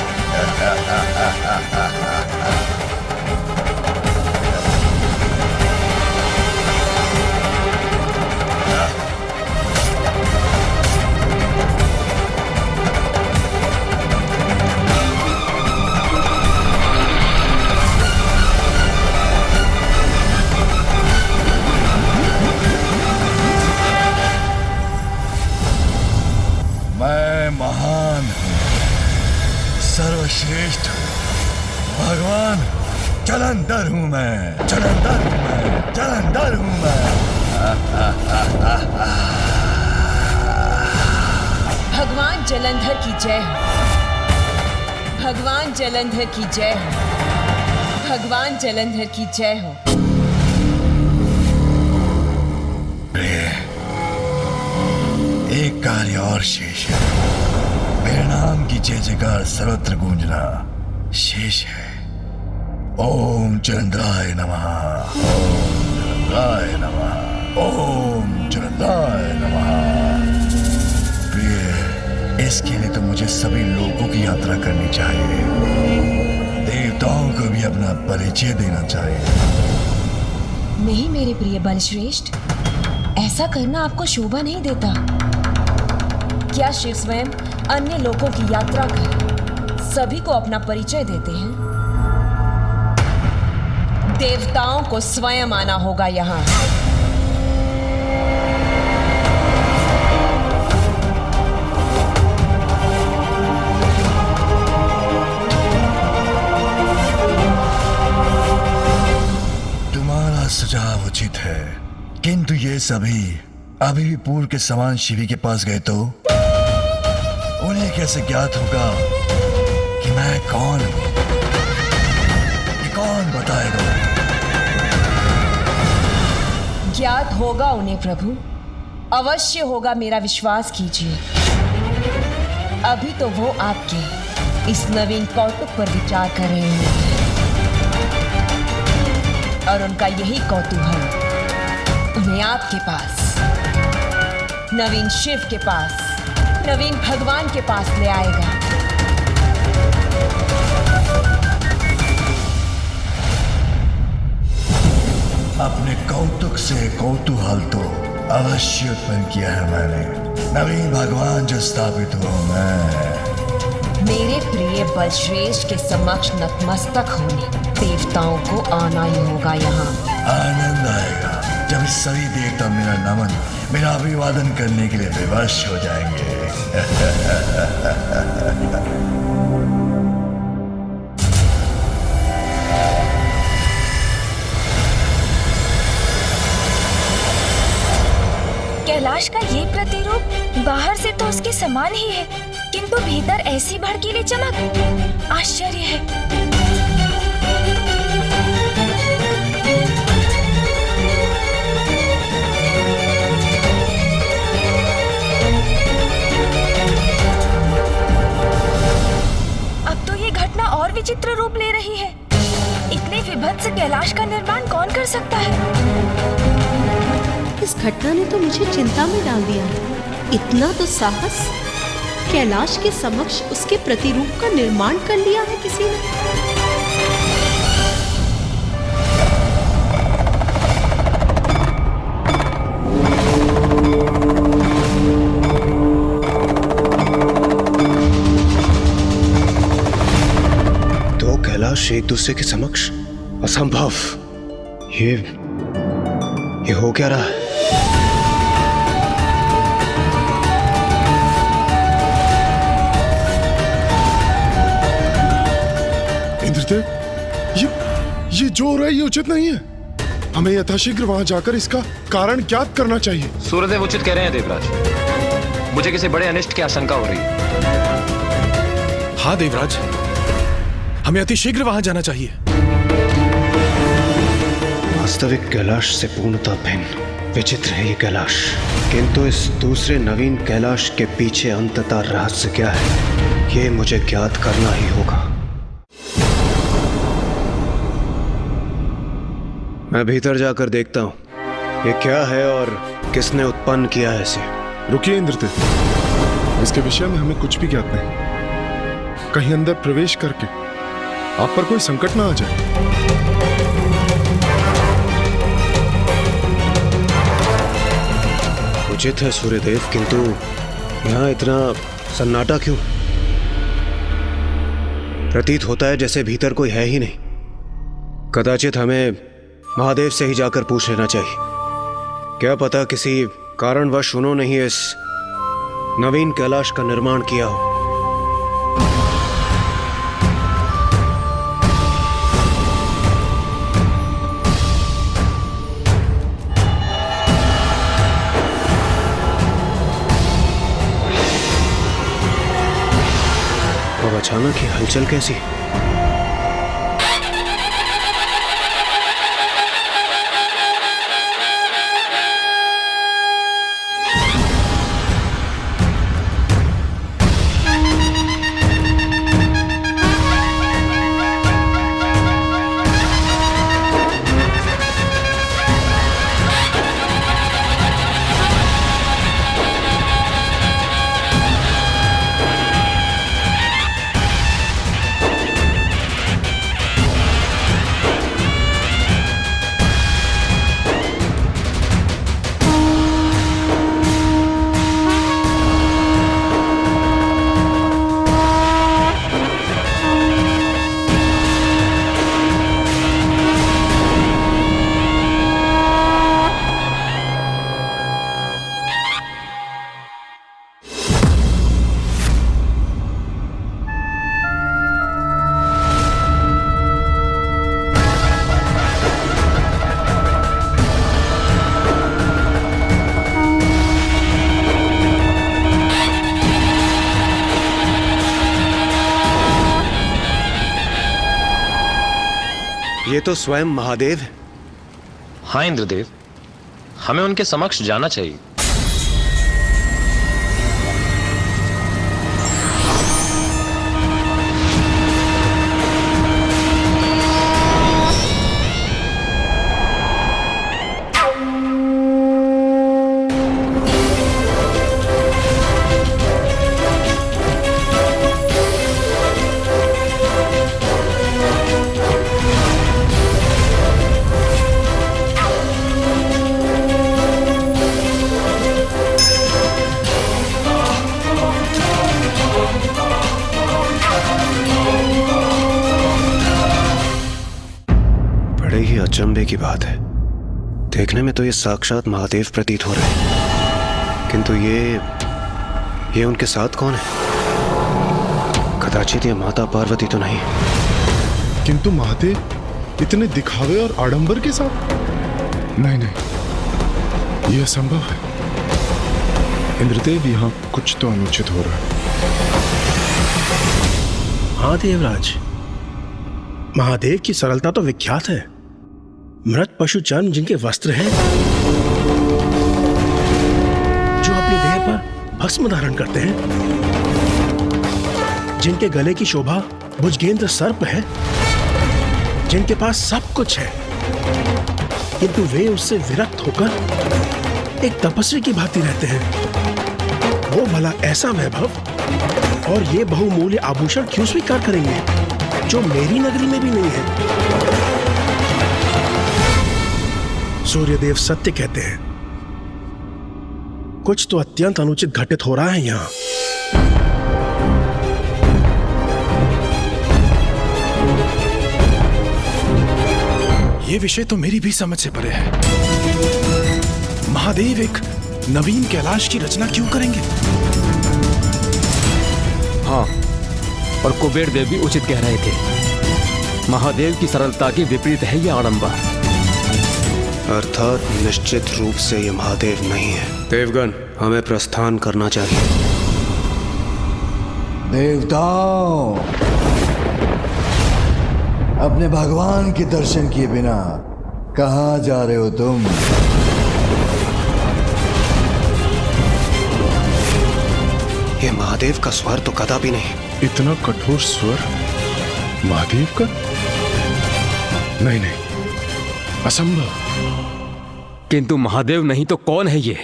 मैं महान हूँ, सर्वश्रेष्ठ हूँ, भगवान जलंधर हूँ मैं, जलंधर हूँ मैं, जलंधर हूँ मैं। भगवान जलंधर की जय हो, भगवान जलंधर की जय हो, भगवान जलंधर की जय हो। एक कार्य और शेष है, मेरे नाम की जय जयकार सर्वत्र गूंजना शेष है। ओम जलंधराय नमः, ओम जलंधराय नमः, ओम जलंधराय नमः। प्रिय, इसके लिए तो मुझे सभी लोगों की यात्रा करनी चाहिए, देवताओं को भी अपना परिचय देना चाहिए। नहीं मेरे प्रिय बलश्रेष्ठ, ऐसा करना आपको शोभा नहीं देता। क्या शिव स्वयं अन्य लोगों की यात्रा कर सभी को अपना परिचय देते हैं? देवताओं को स्वयं आना होगा यहाँ। तुम्हारा सुझाव उचित है, किंतु ये सभी अभी भी पूर्व के समान शिवी के पास गए तो उन्हें कैसे ज्ञात होगा कि मैं कौन हूं? ये कौन बताएगा? ज्ञात होगा उन्हें प्रभु, अवश्य होगा, मेरा विश्वास कीजिए। अभी तो वो आपके इस नवीन कौतुक पर विचार कर रहे हैं और उनका यही कौतूहल उन्हें आपके पास, नवीन शिव के पास, नवीन भगवान के पास ले आएगा। अपने कौतुक से कौतूहल तो अवश्य उत्पन्न किया है मैंने। नवीन भगवान जो स्थापित हुआ मैं। मेरे प्रिय बलश्रेष्ठ के समक्ष नतमस्तक होने देवताओं को आना ही होगा यहाँ। आनंद आएगा जब सभी देवता मेरा नमन, मेरा अभिवादन करने के लिए विवश हो जाएंगे। कैलाश का ये प्रतिरूप बाहर से तो उसके समान ही है, किंतु भीतर ऐसी भड़कीली चमक, आश्चर्य है। अब तो ये घटना और विचित्र रूप ले रही है। इतने विभत्स कैलाश का निर्माण कौन कर सकता है? इस घटना ने तो मुझे चिंता में डाल दिया। इतना तो साहस, कैलाश के समक्ष उसके प्रतिरूप का निर्माण कर लिया है किसी ने। दो कैलाश एक दूसरे के समक्ष, असंभव। ये हो क्या रहा है? इंद्रदेव, ये जो हो रहा है ये उचित नहीं है। हमें यथाशीघ्र वहां जाकर इसका कारण ज्ञात करना चाहिए। सूर्यदेव उचित कह रहे हैं देवराज, मुझे किसी बड़े अनिष्ट की आशंका हो रही है। हाँ देवराज, हमें अतिशीघ्र वहां जाना चाहिए। वास्तविक कैलाश से पूर्णतः भिन्न विचित्र है ये कैलाश, किंतु इस दूसरे नवीन कैलाश के पीछे अंततः रहस्य क्या है, ये मुझे ज्ञात करना ही होगा। मैं भीतर जाकर देखता हूँ ये क्या है और किसने उत्पन्न किया है इसे। रुकिए इंद्रदेव, इसके विषय में हमें कुछ भी ज्ञात नहीं। कहीं अंदर प्रवेश करके आप पर कोई संकट ना आ जाए। उचित है सूर्यदेव, किंतु यहाँ इतना सन्नाटा क्यों? प्रतीत होता है जैसे भीतर कोई है ही नहीं। कदाचित हमें महादेव से ही जाकर पूछ लेना चाहिए। क्या पता किसी कारणवश उन्होंने ही इस नवीन कैलाश का निर्माण किया हो। अब अचानक ही हलचल कैसी? ये तो स्वयं महादेव है। हाँ इंद्रदेव, हमें उनके समक्ष जाना चाहिए। अचंभे की बात है। देखने में तो ये साक्षात महादेव प्रतीत हो रहे हैं, किंतु ये उनके साथ कौन है? कदाचित ये माता पार्वती तो नहीं। किंतु महादेव इतने दिखावे और आडंबर के साथ? नहीं नहीं, यह असंभव है। इंद्रदेव, यहाँ कुछ तो अनुचित हो रहा है। हाँ देवराज, महादेव की सरलता तो विख्यात है। मृत पशु चर्म जिनके वस्त्र हैं, जो अपनी देह पर भस्म धारण करते हैं, जिनके गले की शोभा भुजगेंद्र सर्प है, जिनके पास सब कुछ है, किंतु वे उससे विरक्त होकर एक तपस्वी की भांति रहते हैं। वो भला ऐसा वैभव और ये बहुमूल्य आभूषण क्यों स्वीकार करेंगे, जो मेरी नगरी में भी नहीं है? सूर्यदेव सत्य कहते हैं, कुछ तो अत्यंत अनुचित घटित हो रहा है यहां। यह विषय तो मेरी भी समझ से परे है। महादेव एक नवीन कैलाश की रचना क्यों करेंगे? हाँ, और कुबेर देव भी उचित कह रहे थे। महादेव की सरलता के विपरीत है यह आडंबर। अर्थात निश्चित रूप से ये महादेव नहीं है। देवगण, हमें प्रस्थान करना चाहिए। देवताओं, अपने भगवान के दर्शन किए बिना कहां जा रहे हो तुम? ये महादेव का स्वर तो कदापि नहीं। इतना कठोर स्वर महादेव का? नहीं नहीं, असंभव। किंतु महादेव नहीं तो कौन है ये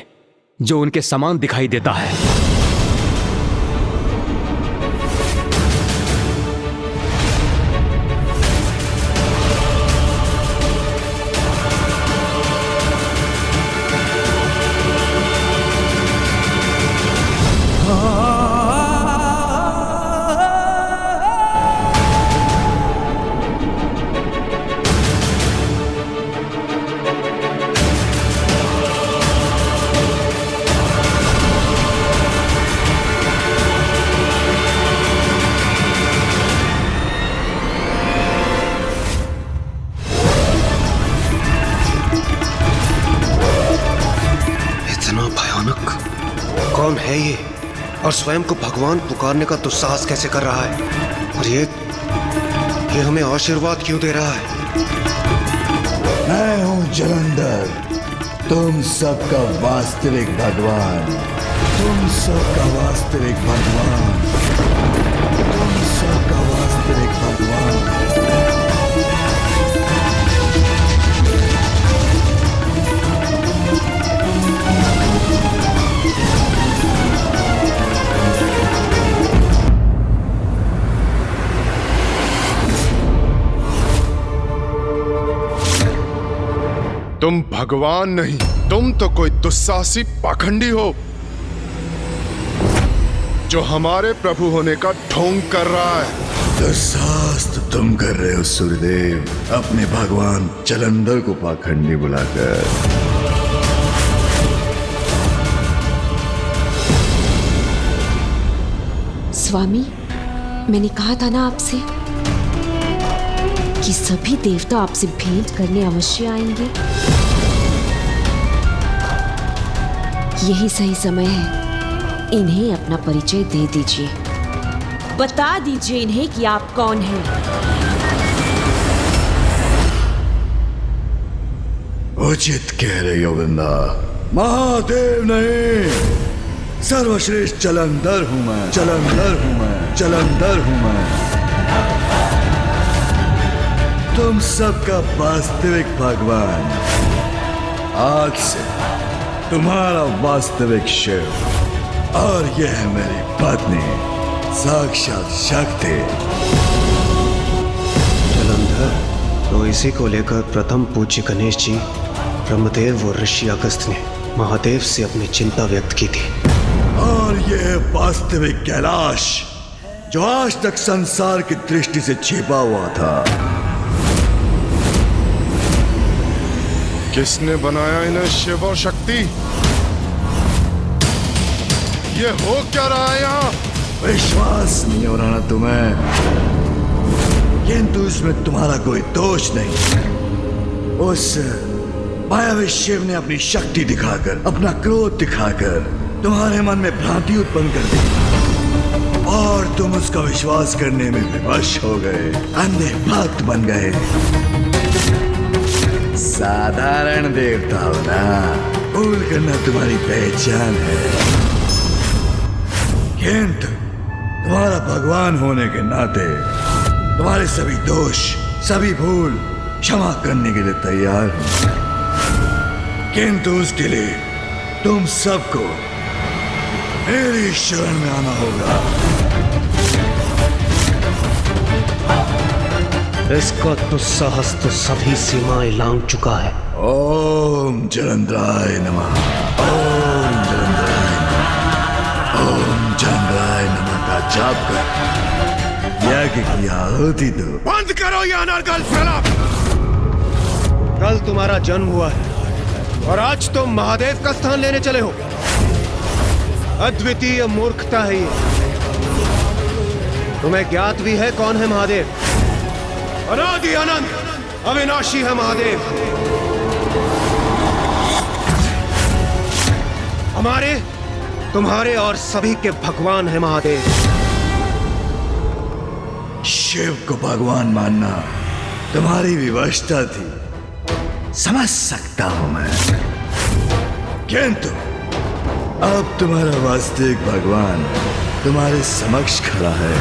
जो उनके समान दिखाई देता है? कौन है ये और स्वयं को भगवान पुकारने का दुस्साहस कैसे कर रहा है? और ये हमें आशीर्वाद क्यों दे रहा है? मैं हूं जलंधर, तुम सबका वास्तविक भगवान, तुम सबका वास्तविक भगवान, तुम सबका वास्तविक भगवान। तुम भगवान नहीं, तुम तो कोई दुस्साहसी पाखंडी हो जो हमारे प्रभु होने का ढोंग कर रहा है। दुस्साहस तो तुम कर रहे हो सूर्यदेव, अपने भगवान जलंधर को पाखंडी बुलाकर। स्वामी, मैंने कहा था ना आपसे कि सभी देवता आपसे भेंट करने अवश्य आएंगे। यही सही समय है, इन्हें अपना परिचय दे दीजिए, बता दीजिए इन्हें कि आप कौन हैं। उचित कह रहे हो वृंदा, महादेव नहीं, सर्वश्रेष्ठ जलंधर हूं मैं, जलंधर हूं मैं, जलंधर हूं मैं। तुम सबका वास्तविक भगवान, आज से तुम्हारा वास्तविक शिव, और यह है मेरी पत्नी साक्षात शक्ति। जलंधर, तो इसी को लेकर प्रथम पूज्य गणेश जी, ब्रह्मदेव और ऋषि अगस्त ने महादेव से अपनी चिंता व्यक्त की थी। और यह वास्तविक कैलाश जो आज तक संसार की दृष्टि से छिपा हुआ था। किसने बनाया इन्हें शिव और शक्ति? ये हो क्या रहा है यहाँ? विश्वास नहीं हो रहा ना तुम्हें, किंतु इसमें तुम्हारा कोई दोष नहीं। उस मायावी शिव ने अपनी शक्ति दिखाकर, अपना क्रोध दिखाकर तुम्हारे मन में भ्रांति उत्पन्न कर दी और तुम उसका विश्वास करने में विवश हो गए, अंधे भक्त बन गए। साधारण देवता हो ना, भूल करना तुम्हारी पहचान है, किंतु तुम्हारा भगवान होने के नाते तुम्हारे सभी दोष, सभी भूल क्षमा करने के लिए तैयार हूं। किंतु उसके लिए तुम सबको मेरी शरण में आना होगा। इसका दुस्साहस तो सभी सीमाएं लांघ चुका है। ओम जलंधराय नमः, ओम जलंधराय नमः, ओम जलंधराय नमः का जाप कर यज्ञ की आहुति दो। बंद करो ये अनर्गल प्रलाप। कल तुम्हारा जन्म हुआ है और आज तुम महादेव का स्थान लेने चले हो। अद्वितीय मूर्खता है ये। तुम्हें ज्ञात भी है कौन है महादेव? अनादि अनंत अविनाशी है महादेव। हमारे, तुम्हारे और सभी के भगवान है महादेव। शिव को भगवान मानना तुम्हारी विवशता थी, समझ सकता हूं मैं, किंतु अब तुम्हारा वास्तविक भगवान तुम्हारे समक्ष खड़ा है।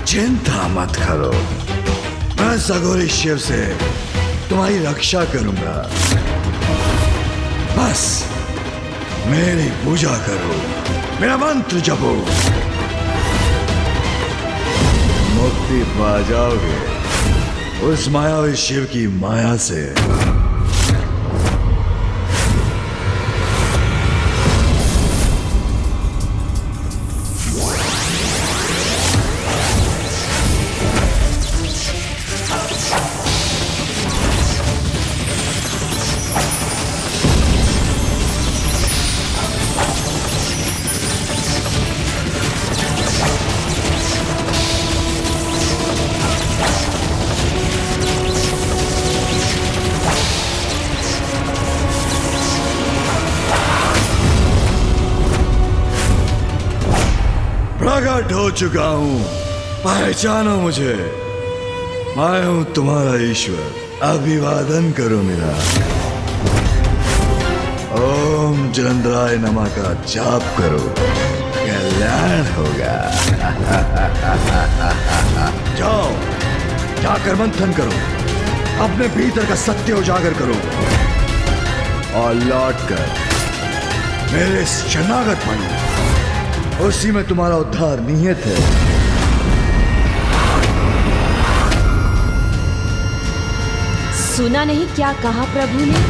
चिंता मत करो, मैं सगोरी शिव से तुम्हारी रक्षा करूंगा। बस मेरी पूजा करो, मेरा मंत्र जपो, मुक्ति पा जाओगे उस मायावी शिव की माया से। प्रकट हो चुका हूं, पहचानो मुझे, मैं हूं तुम्हारा ईश्वर। अभिवादन करो मेरा। ओम जलंधराय नमः का जाप करो, कल्याण होगा। जाओ, जाकर मंथन करो, अपने भीतर का सत्य उजागर करो और लौटकर मेरे शरणागत बनो, उसी में तुम्हारा उद्धार निहित है। सुना नहीं क्या कहा प्रभु ने?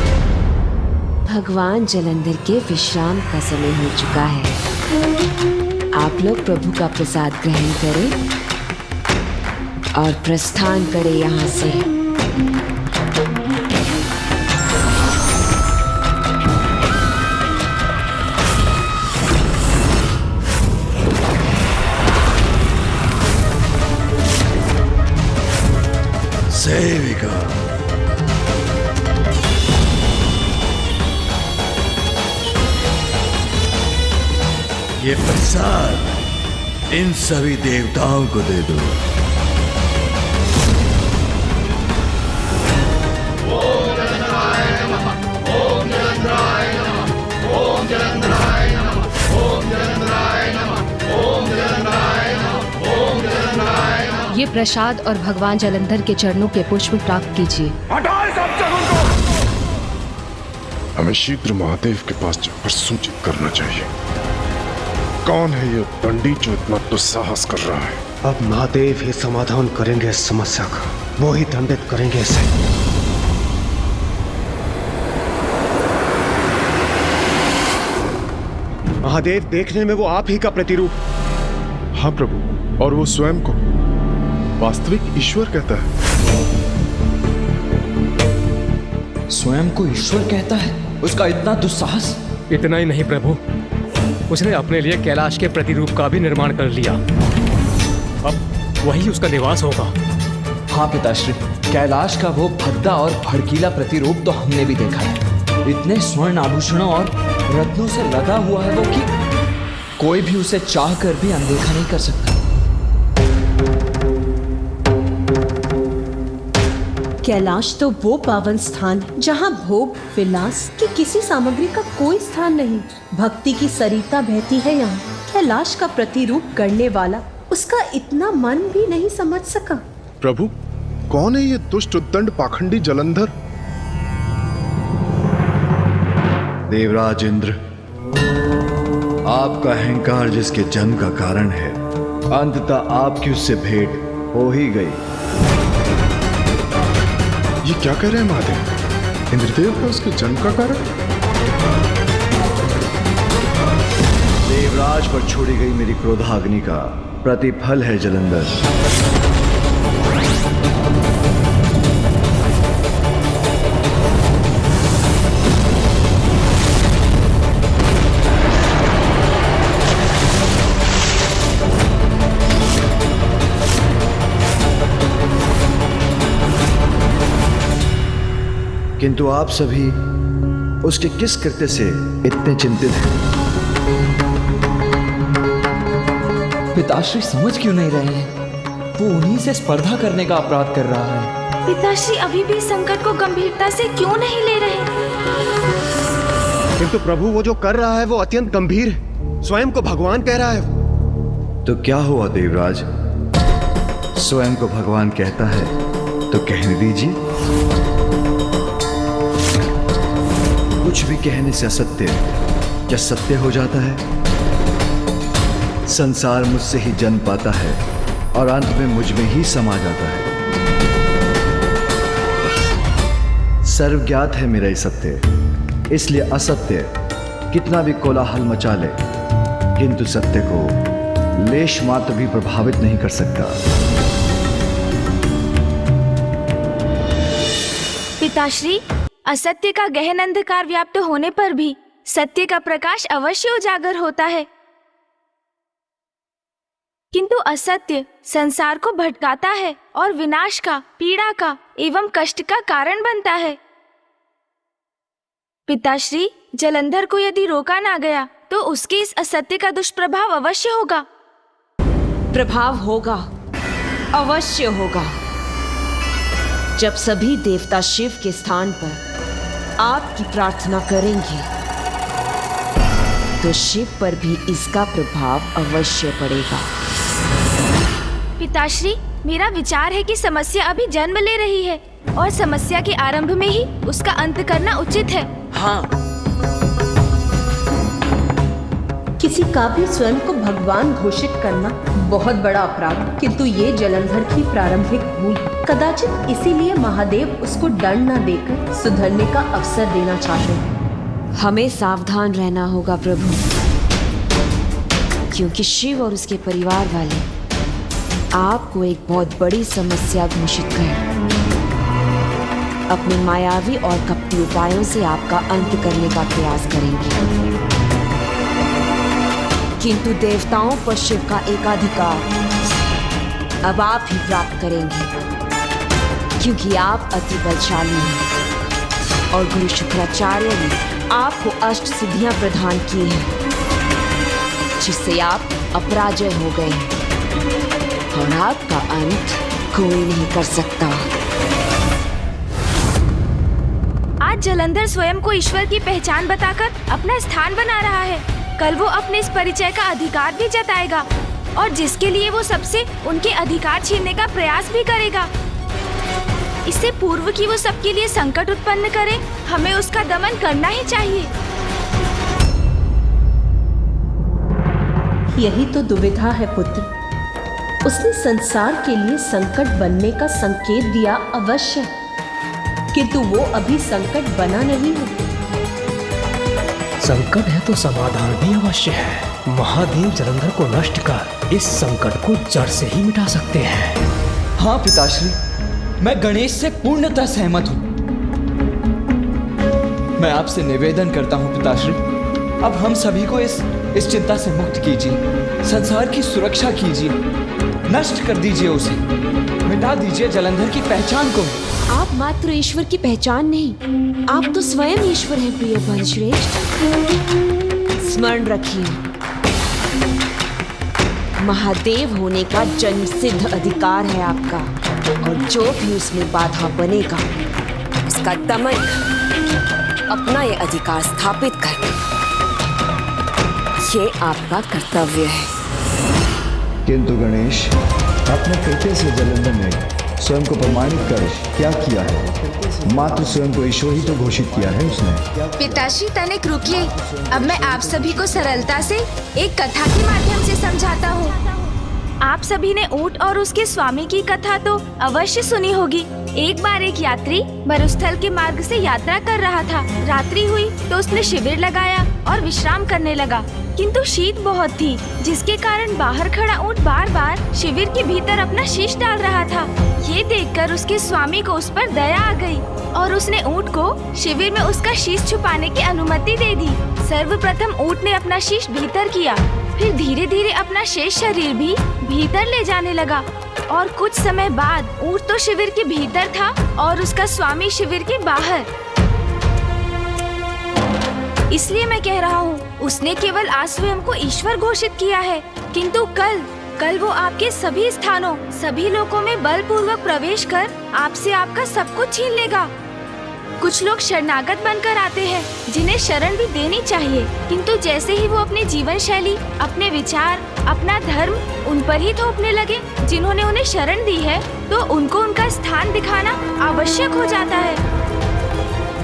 भगवान जलंधर के विश्राम का समय हो चुका है। आप लोग प्रभु का प्रसाद ग्रहण करें और प्रस्थान करें यहाँ से। सेविका, ये प्रसाद इन सभी देवताओं को दे दो। ये प्रसाद और भगवान जलंधर के चरणों के पुष्प प्राप्त कीजिए। हमें शीघ्र महादेव के पास जाकर सूचित करना चाहिए। कौन है ये पंडित जो इतना दुस्साहस कर रहा है? अब महादेव ही समाधान करेंगे इस समस्या का, वो ही दंडित करेंगे इसे। महादेव देखने में वो आप ही का प्रतिरूप। हाँ प्रभु, और वो स्वयं को वास्तविक ईश्वर कहता है। स्वयं को ईश्वर कहता है? उसका इतना दुस्साहस! इतना ही नहीं प्रभु, उसने अपने लिए कैलाश के प्रतिरूप का भी निर्माण कर लिया। अब वही उसका निवास होगा। हाँ पिताश्री, कैलाश का वो भद्दा और भड़कीला प्रतिरूप तो हमने भी देखा है। इतने स्वर्ण आभूषणों और रत्नों से लगा हुआ है वो कि कोई भी उसे चाह कर भी अनदेखा नहीं कर सकता। कैलाश तो वो पावन स्थान है जहाँ भोग विलास की किसी सामग्री का कोई स्थान नहीं। भक्ति की सरिता बहती है यहाँ। कैलाश का प्रतिरूप करने वाला उसका इतना मन भी नहीं समझ सका। प्रभु, कौन है ये दुष्ट उद्दंड पाखंडी जलंधर? देवराज इंद्र, आपका अहंकार जिसके जन्म का कारण है, अंततः आपकी उससे भेंट हो ही गई। ये क्या कह रहे हैं महादेव? इंद्रदेव है उसके जन्म का कारण? देवराज पर छोड़ी गई मेरी क्रोधाग्नि का प्रतिफल है जलंधर। किंतु आप सभी उसके किस कृत्य से इतने चिंतित हैं? पिताश्री समझ क्यों नहीं रहे हैं? वो उन्हीं से स्पर्धा करने का अपराध कर रहा है। पिताश्री अभी भी संकट को गंभीरता से क्यों नहीं ले रहे? किंतु प्रभु वो जो कर रहा है वो अत्यंत गंभीर है, स्वयं को भगवान कह रहा है। तो क्या हुआ देवराज, स्वयं को भगवान कहता है तो कहने दीजिए। कुछ भी कहने से असत्य क्या सत्य हो जाता है? संसार मुझसे ही जन्म पाता है और अंत में मुझ में ही समा जाता है। सर्वज्ञात है मेरा ये सत्य, इसलिए असत्य कितना भी कोलाहल मचा ले किंतु सत्य को लेश मात्र भी प्रभावित नहीं कर सकता। पिताश्री, असत्य का गहन अंधकार व्याप्त होने पर भी सत्य का प्रकाश अवश्य उजागर होता है, किंतु असत्य संसार को भटकाता है और विनाश का, पीड़ा का एवं कष्ट का कारण बनता है। पिताश्री, जलंधर को यदि रोका ना गया तो उसके इस असत्य का दुष्प्रभाव अवश्य होगा। प्रभाव होगा, अवश्य होगा। जब सभी देवता शिव के स्थान पर आपकी प्रार्थना करेंगे तो शिव पर भी इसका प्रभाव अवश्य पड़ेगा। पिताश्री, मेरा विचार है कि समस्या अभी जन्म ले रही है और समस्या के आरंभ में ही उसका अंत करना उचित है। हाँ, किसी का भी स्वयं को भगवान घोषित करना बहुत बड़ा अपराध, किंतु ये जलंधर की प्रारंभिक भूल। कदाचित इसीलिए महादेव उसको दंड न देकर सुधरने का अवसर देना चाहते हैं। हमें सावधान रहना होगा प्रभु, क्योंकि शिव और उसके परिवार वाले आपको एक बहुत बड़ी समस्या घोषित कर अपने मायावी और कपटी उपायों से आपका अंत करने का प्रयास करेंगे। किंतु देवताओं पर शिव का एकाधिकार अब आप ही प्राप्त करेंगे, क्योंकि आप अति बलशाली हैं और गुरु शुक्राचार्य ने आपको अष्ट सिद्धियां प्रदान की हैं, जिससे आप अपराजय हो गए हैं और आपका अंत कोई नहीं कर सकता। आज जलंधर स्वयं को ईश्वर की पहचान बताकर अपना स्थान बना रहा है। कल वो अपने इस परिचय का अधिकार भी जताएगा और जिसके लिए वो सबसे उनके अधिकार छीनने का प्रयास भी करेगा। इससे पूर्व कि वो सबके लिए संकट उत्पन्न करे, हमें उसका दमन करना ही चाहिए। यही तो दुविधा है पुत्र। उसने संसार के लिए संकट बनने का संकेत दिया अवश्य, किंतु वो अभी संकट बना नहीं है। संकट है तो समाधान भी अवश्य है। महादेव जलंधर को नष्ट कर इस संकट को जड़ से ही मिटा सकते हैं। हाँ पिताश्री, मैं गणेश से पूर्णतः सहमत हूँ। मैं आपसे निवेदन करता हूँ पिताश्री, अब हम सभी को इस चिंता से मुक्त कीजिए, संसार की सुरक्षा कीजिए, नष्ट कर दीजिए उसे, मिटा दीजिए जलंधर की पहचान को। आप मात्र ईश्वर की पहचान नहीं, आप तो स्वयं ईश्वर हैं प्रिय बलश्रेष्ठ। स्मरण रखिए, महादेव होने का जन्म सिद्ध अधिकार है आपका, और जो भी उसमें बाधा बनेगा उसका दमन कर अपना ये अधिकार स्थापित कर, ये आपका कर्तव्य है। किंतु गणेश, अपने कृत्य से जलंधर ने स्वयं को प्रमाणित कर क्या किया है? मात्र स्वयं को ईश्वर ही तो घोषित किया है उसने। पिताश्री, तनिक रुकिए। अब मैं आप सभी को सरलता से एक कथा के माध्यम से समझाता हूँ। आप सभी ने ऊंट और उसके स्वामी की कथा तो अवश्य सुनी होगी। एक बार एक यात्री मरुस्थल के मार्ग से यात्रा कर रहा था। रात्रि हुई तो उसने शिविर लगाया और विश्राम करने लगा, किंतु शीत बहुत थी, जिसके कारण बाहर खड़ा ऊंट बार बार शिविर के भीतर अपना शीश डाल रहा था। ये देखकर उसके स्वामी को उस पर दया आ गई और उसने ऊंट को शिविर में उसका शीश छुपाने की अनुमति दे दी। सर्वप्रथम ऊंट ने अपना शीश भीतर किया, फिर धीरे धीरे अपना शेष शरीर भी भीतर ले जाने लगा और कुछ समय बाद ऊंट तो शिविर के भीतर था और उसका स्वामी शिविर के बाहर। इसलिए मैं कह रहा हूँ, उसने केवल आज स्वयं को ईश्वर घोषित किया है, किंतु कल वो आपके सभी स्थानों, सभी लोकों में बलपूर्वक प्रवेश कर आपसे आपका सब कुछ छीन लेगा। कुछ लोग शरणागत बनकर आते हैं जिन्हें शरण भी देनी चाहिए, किंतु जैसे ही वो अपनी जीवन शैली, अपने विचार, अपना धर्म उन पर ही थोपने लगे जिन्होंने उन्हें शरण दी है, तो उनको उनका स्थान दिखाना आवश्यक हो जाता है।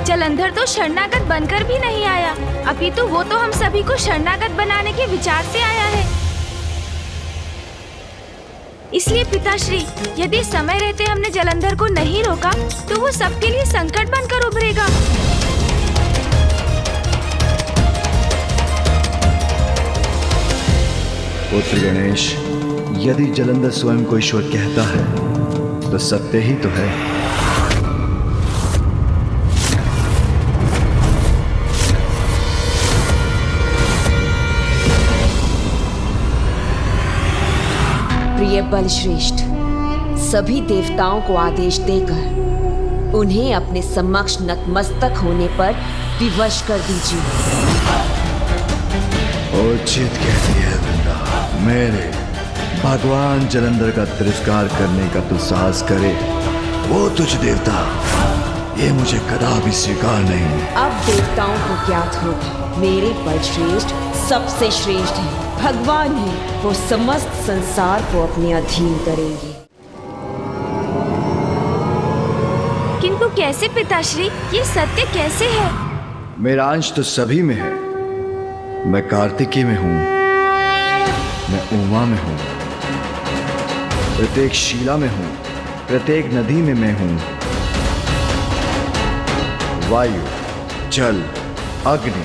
जलंधर तो शरणागत बनकर भी नहीं आया, अपितु वो तो हम सभी को शरणागत बनाने के विचार से आया है। इसलिए पिताश्री, यदि समय रहते हमने जलंधर को नहीं रोका तो वो सबके लिए संकट बनकर उभरेगा। पुत्र गणेश, यदि जलंधर स्वयं को ईश्वर कहता है तो सत्य ही तो है। प्रिय बलश्रेष्ठ, सभी देवताओं को आदेश देकर उन्हें अपने समक्ष नतमस्तक होने पर विवश कर दीजिए। उचित कहती है वृंदा। मेरे भगवान जलंधर का तिरस्कार करने का तू साहस करे, वो तुझ देवता, ये मुझे कदापि स्वीकार नहीं। अब देवताओं को ज्ञात होगा मेरे बलश्रेष्ठ सबसे श्रेष्ठ है, भगवान है, वो समस्त संसार को अपने अधीन करेंगे। किंतु कैसे पिताश्री, ये सत्य कैसे है? मेरा अंश तो सभी में है। मैं कार्तिकी में हूँ, मैं उमा में हूँ, प्रत्येक शिला में हूँ, प्रत्येक नदी में मैं हूँ। वायु, जल, अग्नि,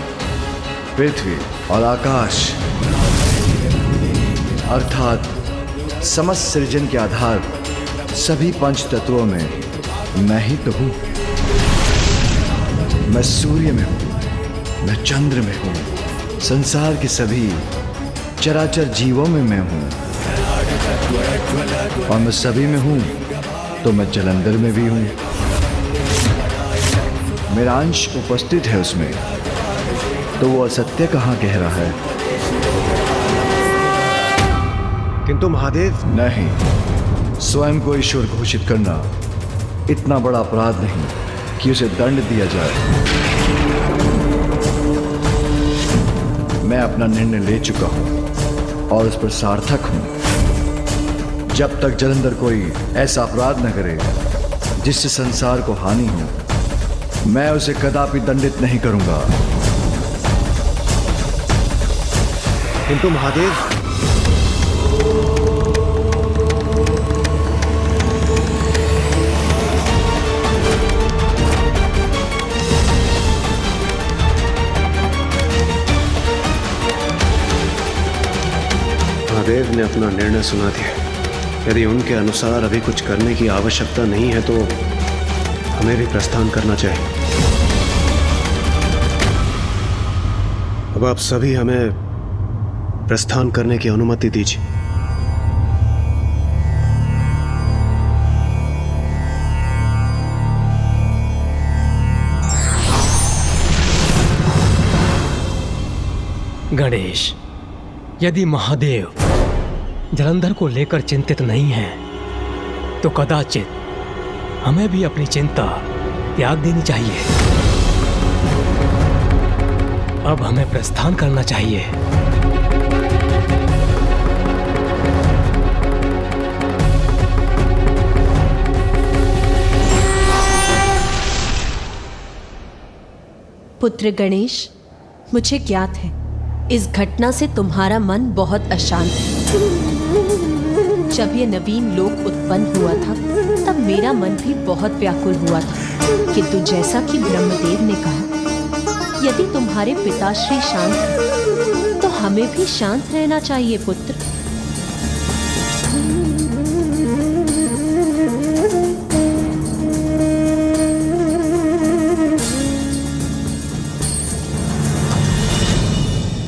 पृथ्वी और आकाश, अर्थात समस्त सृजन के आधार सभी पंच तत्वों में मैं ही तो हूँ। मैं सूर्य में हूँ, मैं चंद्र में हूँ, संसार के सभी चराचर जीवों में मैं हूँ, और मैं सभी में हूँ तो मैं जलंधर में भी हूँ। मेरा अंश उपस्थित है उसमें, तो वो असत्य कहाँ कह रहा है? किंतु महादेव, नहीं, स्वयं को ईश्वर घोषित करना इतना बड़ा अपराध नहीं कि उसे दंड दिया जाए। मैं अपना निर्णय ले चुका हूं और उस पर सार्थक हूं। जब तक जलंधर कोई ऐसा अपराध न करे जिससे संसार को हानि हो, मैं उसे कदापि दंडित नहीं करूंगा। किंतु महादेव, महादेव ने अपना निर्णय सुना दिया। यदि उनके अनुसार अभी कुछ करने की आवश्यकता नहीं है तो हमें भी प्रस्थान करना चाहिए। अब आप सभी हमें प्रस्थान करने की अनुमति दीजिए। गणेश, यदि महादेव जलंधर को लेकर चिंतित नहीं है तो कदाचित हमें भी अपनी चिंता त्याग देनी चाहिए। अब हमें प्रस्थान करना चाहिए। पुत्र गणेश, मुझे ज्ञात है इस घटना से तुम्हारा मन बहुत अशांत है। जब ये नवीन लोक उत्पन्न हुआ था तब मेरा मन भी बहुत व्याकुल हुआ था, किंतु जैसा कि ब्रह्मदेव ने कहा, यदि तुम्हारे पिताश्री शांत हैं तो हमें भी शांत रहना चाहिए पुत्र।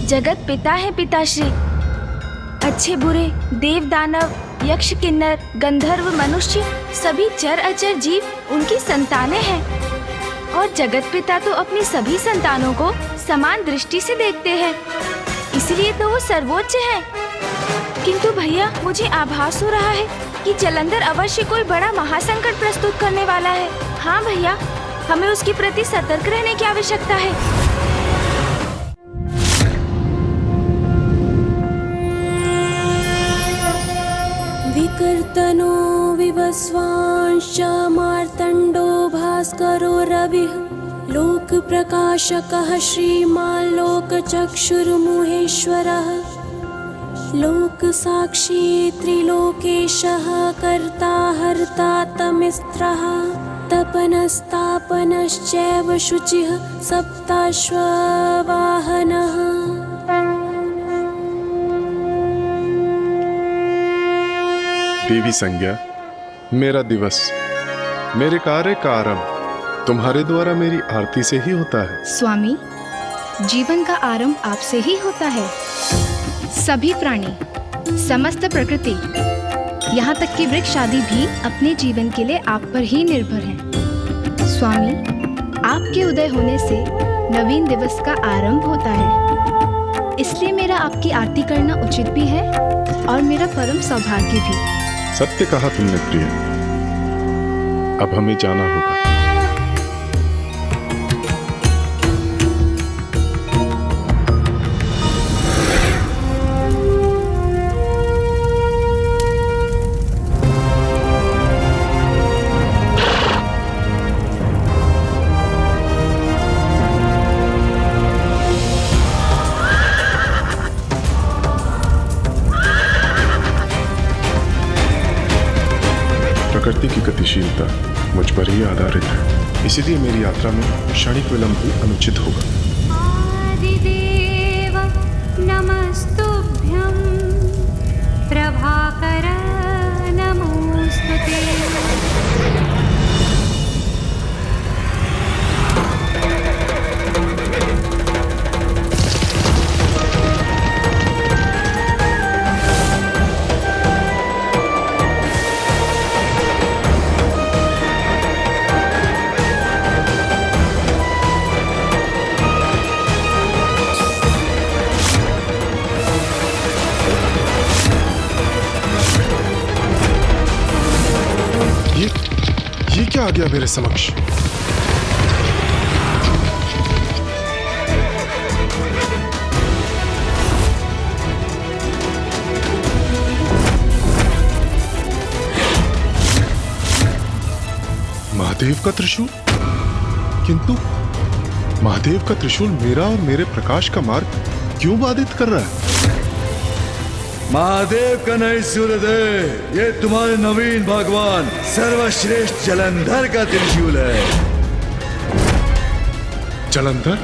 जगत पिता है पिताश्री। अच्छे बुरे, देव दानव, यक्ष किन्नर, गंधर्व, मनुष्य, सभी चर अचर जीव उनकी संतानें हैं, और जगत पिता तो अपनी सभी संतानों को समान दृष्टि से देखते हैं, इसलिए तो वो सर्वोच्च है। किंतु भैया, मुझे आभास हो रहा है कि जलंधर अवश्य कोई बड़ा महासंकट प्रस्तुत करने वाला है। हाँ भैया, हमें उसके प्रति सतर्क रहने की आवश्यकता है। विकर्तनो विवस्वांश्च मार्तण्डो भास्करो रविः लोकप्रकाशकः श्रीमान् लोकचक्षुर्मुहेश्वरः लोकसाक्षी त्रिलोकेशः कर्ता हर्ता तमिस्त्रः तपनस्तापनश्चैव शुचिः सप्ताश्ववाहनः। देवी संज्ञा, मेरा दिवस, मेरे कार्य का आरंभ तुम्हारे द्वारा मेरी आरती से ही होता है। स्वामी, जीवन का आरंभ आपसे ही होता है। सभी प्राणी, समस्त प्रकृति, यहाँ तक कि वृक्ष आदि भी अपने जीवन के लिए आप पर ही निर्भर हैं। स्वामी, आपके उदय होने से नवीन दिवस का आरंभ होता है, इसलिए मेरा आपकी आरती करना उचित भी है और मेरा परम सौभाग्य भी। सत्य कहा तुमने प्रिय, अब हमें जाना होगा। प्रकृति की गतिशीलता मुझ पर ही आधारित है, इसीलिए मेरी यात्रा में क्षणिक विलंब भी अनुचित होगा। आदिदेव नमस्तुभ्यं प्रभाकर नमोस्तुते। ये क्या आ गया मेरे समक्ष? महादेव का त्रिशूल? किंतु महादेव का त्रिशूल मेरा और मेरे प्रकाश का मार्ग क्यों बाधित कर रहा है? महादेव का नहीं सूर्यदेव, ये तुम्हारे नवीन भगवान सर्वश्रेष्ठ जलंधर का त्रिशूल है। जलंधर?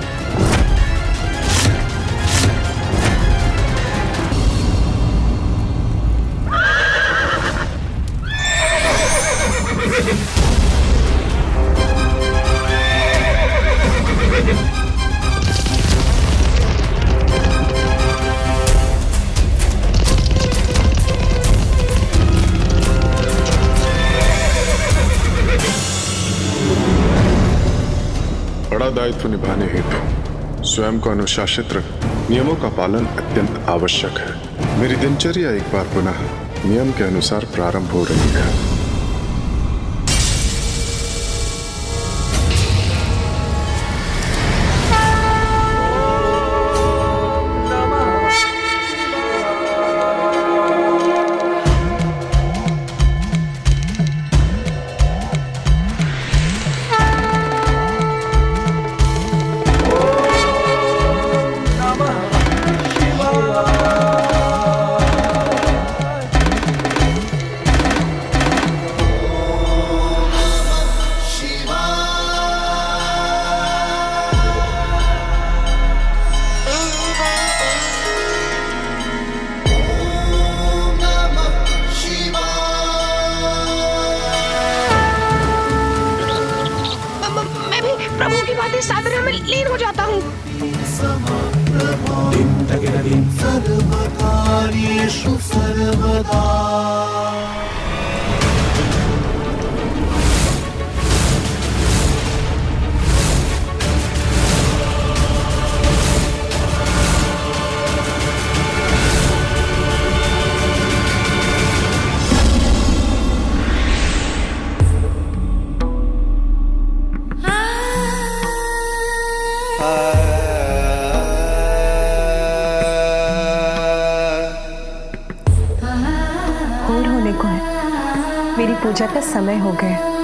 बड़ा दायित्व निभाने हेतु स्वयं को अनुशासित रख नियमों का पालन अत्यंत आवश्यक है। मेरी दिनचर्या एक बार पुनः नियम के अनुसार प्रारंभ हो रही है। प्रभु की बातें साधना में लीन हो जाता हूँ। होल होने को है, मेरी पूजा का समय हो गया।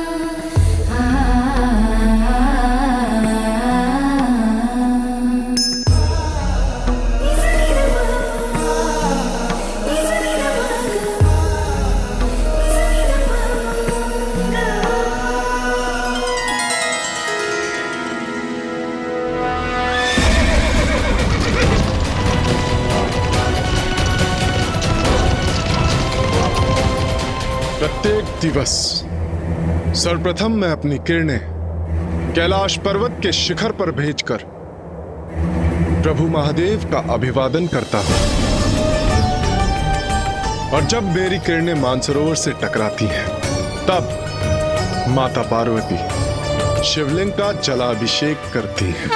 प्रत्येक दिवस सर्वप्रथम मैं अपनी किरणें कैलाश पर्वत के शिखर पर भेजकर प्रभु महादेव का अभिवादन करता हूं, और जब मेरी किरणें मानसरोवर से टकराती हैं, तब माता पार्वती शिवलिंग का जलाभिषेक करती हैं।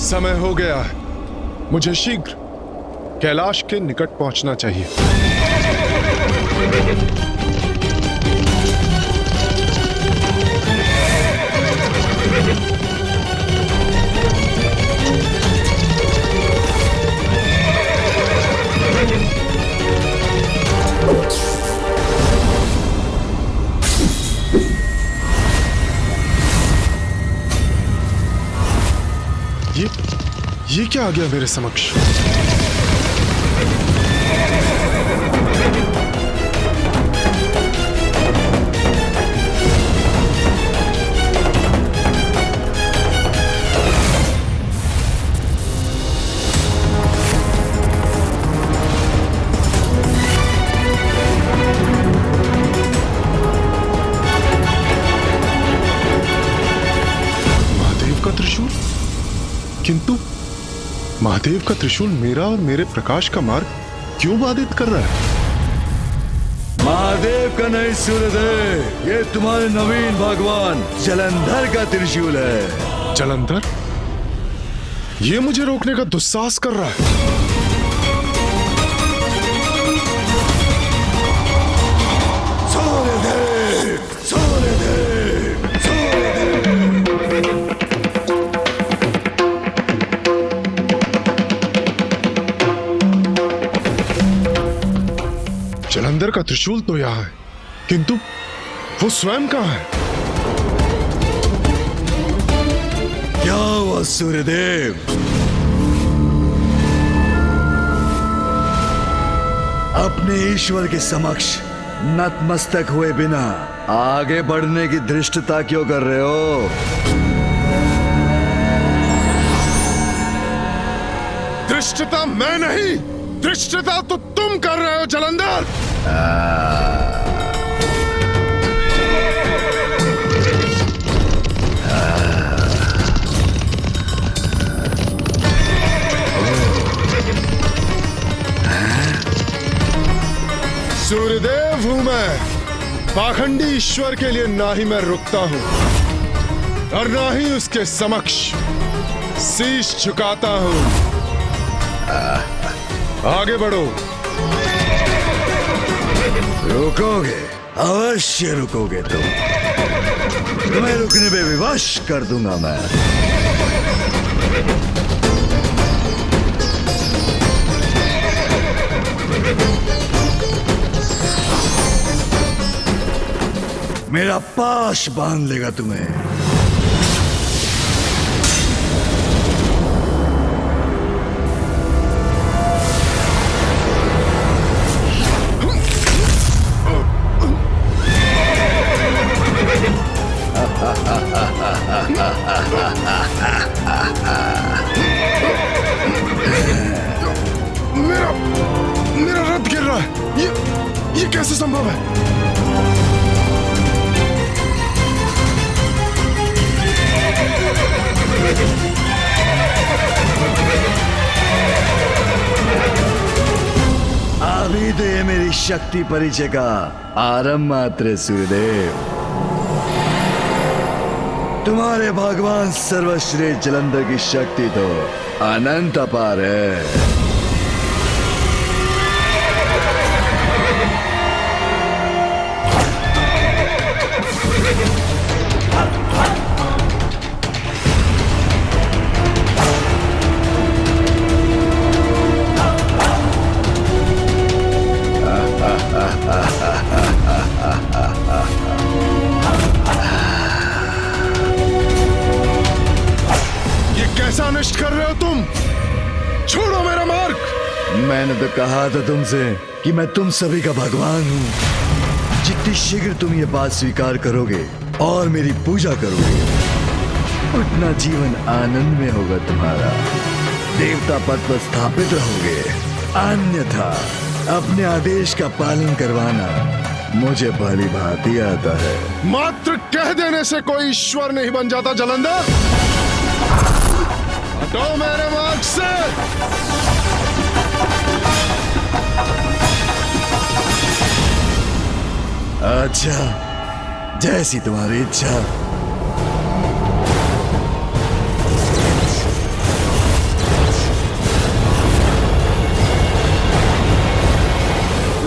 समय हो गया है, मुझे शीघ्र कैलाश के निकट पहुंचना चाहिए। ये क्या आ गया मेरे समक्ष? महादेव का त्रिशूल, किंतु महादेव का त्रिशूल मेरा और मेरे प्रकाश का मार्ग क्यों बाधित कर रहा है? महादेव का नहीं सूर्यदेव, ये तुम्हारे नवीन भगवान जलंधर का त्रिशूल है। जलंधर? ये मुझे रोकने का दुस्साहस कर रहा है। सूर्यदेव, सूर्यदेव, जलंधर का त्रिशूल तो यहां है, किंतु वो स्वयं कहां है? क्या हुआ सूर्यदेव? अपने ईश्वर के समक्ष नतमस्तक हुए बिना आगे बढ़ने की धृष्टता क्यों कर रहे हो? धृष्टता मैं नहीं, धृष्टता तो तुम कर रहे हो जलंधर। सूर्यदेव हूं मैं, पाखंडी ईश्वर के लिए ना ही मैं रुकता हूं और ना ही उसके समक्ष शीश झुकाता हूं। आगे बढ़ो। रुकोगे? अवश्य रुकोगे तुम। तुम्हें रुकने पे विवश कर दूंगा मैं। मेरा पाश बांध लेगा तुम्हें। मेरा रथ गिर रहा है। ये कैसे संभव है? शक्ति परिचय का आरंभ मात्र सूर्यदेव। तुम्हारे भगवान सर्वश्रेष्ठ जलंधर की शक्ति तो अनंत अपार है। कैसा अनिष्ट कर रहे हो तुम? छोड़ो मेरा मार्ग। मैंने तो कहा था तुमसे कि मैं तुम सभी का भगवान हूँ। जितनी शीघ्र तुम ये बात स्वीकार करोगे और मेरी पूजा करोगे, उतना जीवन आनंद में होगा तुम्हारा। देवता पद पर स्थापित रहोगे। अन्यथा अपने आदेश का पालन करवाना मुझे भली भांति आता है। मात्र कह देने से कोई ईश्वर नहीं बन जाता जलंधर। हटो मेरे मार्ग से। अच्छा, जैसी तुम्हारी इच्छा।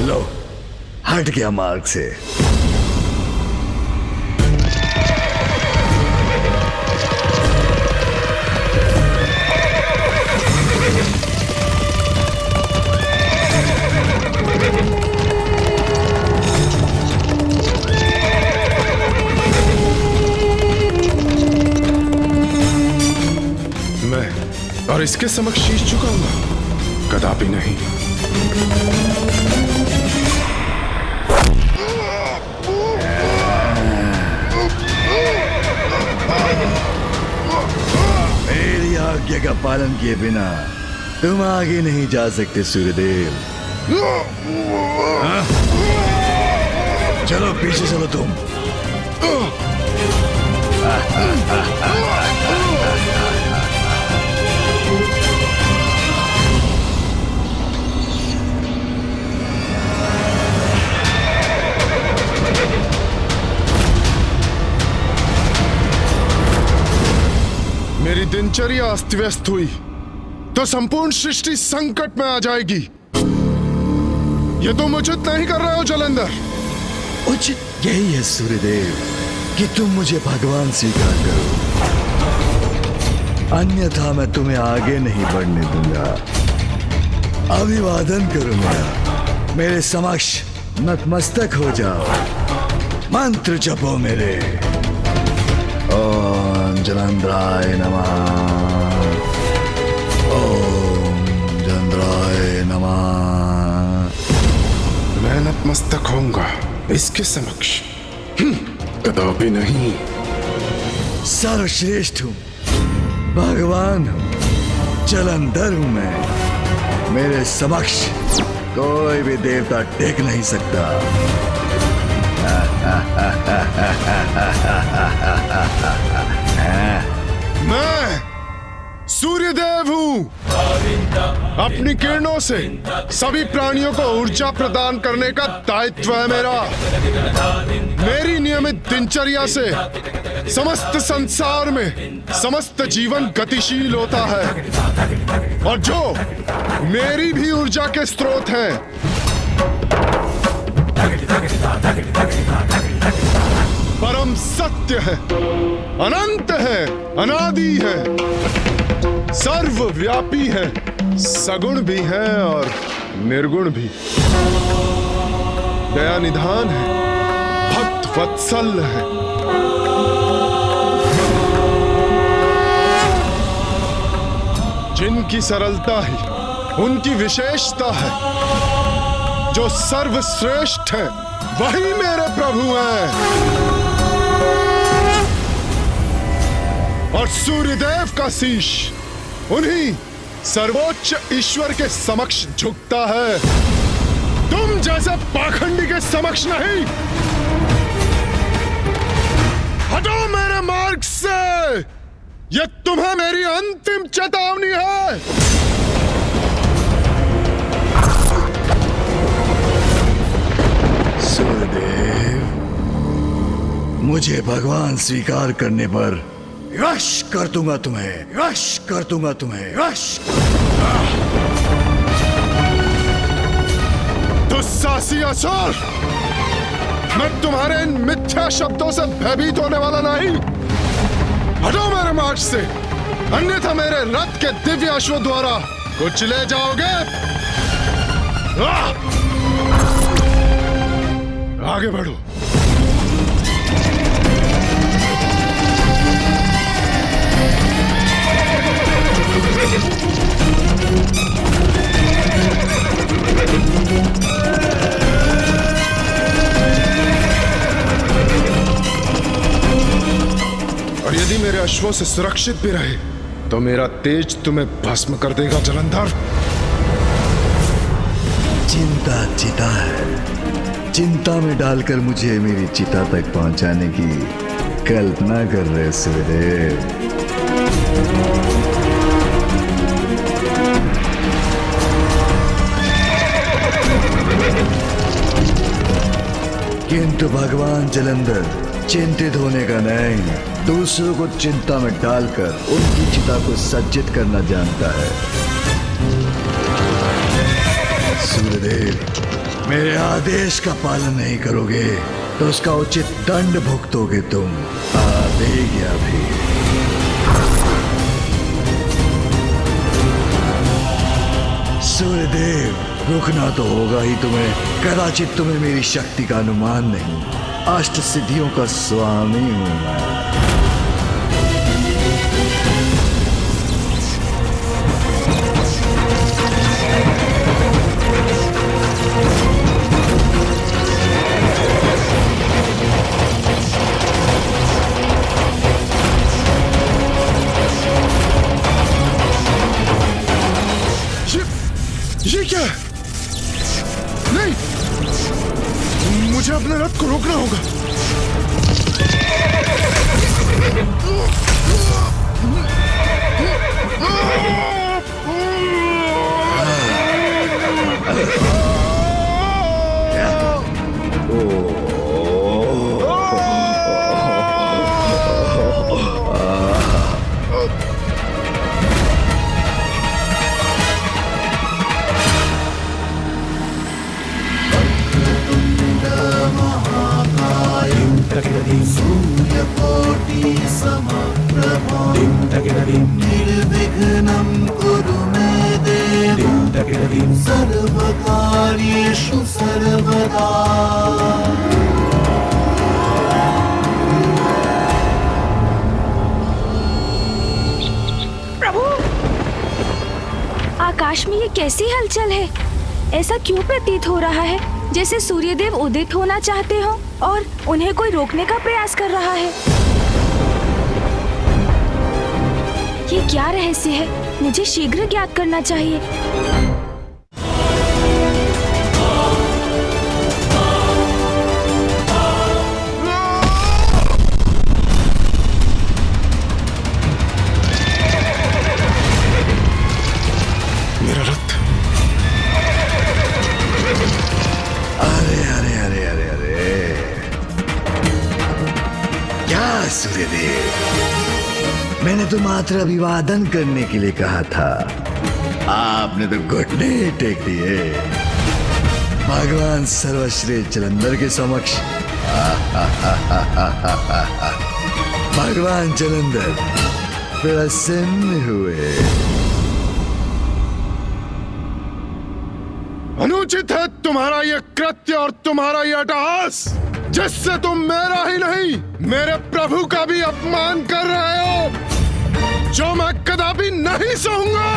लो, हट गया मार्ग से। और इसके समक्ष शीश झुकाऊंगा? कदापि नहीं। मेरी आज्ञा का पालन किए बिना तुम आगे नहीं जा सकते सूर्यदेव। चलो पीछे चलो तुम। मेरी दिनचर्या अस्त व्यस्त हुई तो संपूर्ण सृष्टि संकट में आ जाएगी। ये तुम उचित नहीं कर रहे हो जलंधर। उचित यही है सूर्यदेव कि तुम मुझे भगवान स्वीकार करो, अन्यथा मैं तुम्हें आगे नहीं बढ़ने दूंगा। अभिवादन करो मेरे समक्ष नतमस्तक हो जाओ। मंत्र जपो मेरे। ओम जलंधराय नमः। ओम जलंधराय नमः। मैं नतमस्तक होऊंगा इसके समक्ष? कदापि नहीं। सर्वश्रेष्ठ हूँ, भगवान हूँ, जलंधर हूँ मैं। मेरे समक्ष कोई भी देवता टेक नहीं सकता। मैं सूर्यदेव हूँ। अपनी किरणों से सभी प्राणियों को ऊर्जा प्रदान करने का दायित्व है मेरा। मेरी नियमित दिनचर्या से समस्त संसार में समस्त जीवन गतिशील होता है और जो मेरी भी ऊर्जा के स्रोत हैं, परम सत्य है, अनंत है, अनादि है, सर्वव्यापी है, सगुण भी है और निर्गुण भी। दया निधान है, भक्त वत्सल है। जिनकी सरलता ही उनकी विशेषता है, जो सर्वश्रेष्ठ है वही मेरे प्रभु हैं। और सूर्यदेव का शीश उन्हीं सर्वोच्च ईश्वर के समक्ष झुकता है, तुम जैसे पाखंडी के समक्ष नहीं। हटो मेरे मार्ग से। यह तुम्हें मेरी अंतिम चेतावनी है। मुझे भगवान स्वीकार करने पर यश कर दूंगा तुम्हें, यश कर दूंगा तुम्हें, यश। दुस्साहसी असुर, मैं तुम्हारे इन मिथ्या शब्दों से भयभीत होने वाला नहीं। हटो मेरे मार्ग से, अन्यथा मेरे रथ के दिव्य अश्व द्वारा कुचले जाओगे। आगे बढ़ो। और यदि मेरे अश्वों से सुरक्षित भी रहे तो मेरा तेज तुम्हें भस्म कर देगा जलंधर। चिंता चिता है, चिंता में डालकर मुझे मेरी चिता तक पहुंचाने की कल्पना कर रहे सूर्यदेव। किंतु भगवान जलंधर चिंतित होने का नहीं, दूसरों को चिंता में डालकर उनकी चिता को सज्जित करना जानता है। सूर्यदेव, मेरे आदेश का पालन नहीं करोगे तो उसका उचित दंड भुगतोगे तुम। आदेज्ञा भी। सूर्यदेव, रुकना तो होगा ही तुम्हें। कदाचित तुम्हें मेरी शक्ति का अनुमान नहीं। अष्ट सिद्धियों का स्वामी हूं मैं। ये क्या है? नहीं, मुझे अपने रथ को रोकना होगा। निर्विघ्नं कुरु मे देव सर्वकार्येषु सर्वदा। प्रभु, आकाश में ये कैसी हलचल है? ऐसा क्यों प्रतीत हो रहा है जैसे सूर्यदेव उदित होना चाहते हो और उन्हें कोई रोकने का प्रयास कर रहा है। ये क्या रहस्य है? मुझे शीघ्र ज्ञात करना चाहिए। मेरा रथ। अरे अरे अरे अरे अरे, क्या सूर्यदेव, मैंने तो मात्र अभिवादन करने के लिए कहा था, आपने तो घुटने टेक दिए। भगवान सर्वश्रेष्ठ जलंधर के समक्ष भगवान जलंधर प्रसन्न हुए। अनुचित है तुम्हारा यह कृत्य और तुम्हारा यह अट्टहास, जिससे तुम मेरा ही नहीं मेरे प्रभु का भी अपमान कर रहे हो, जो मैं कदापि नहीं सहूंगा।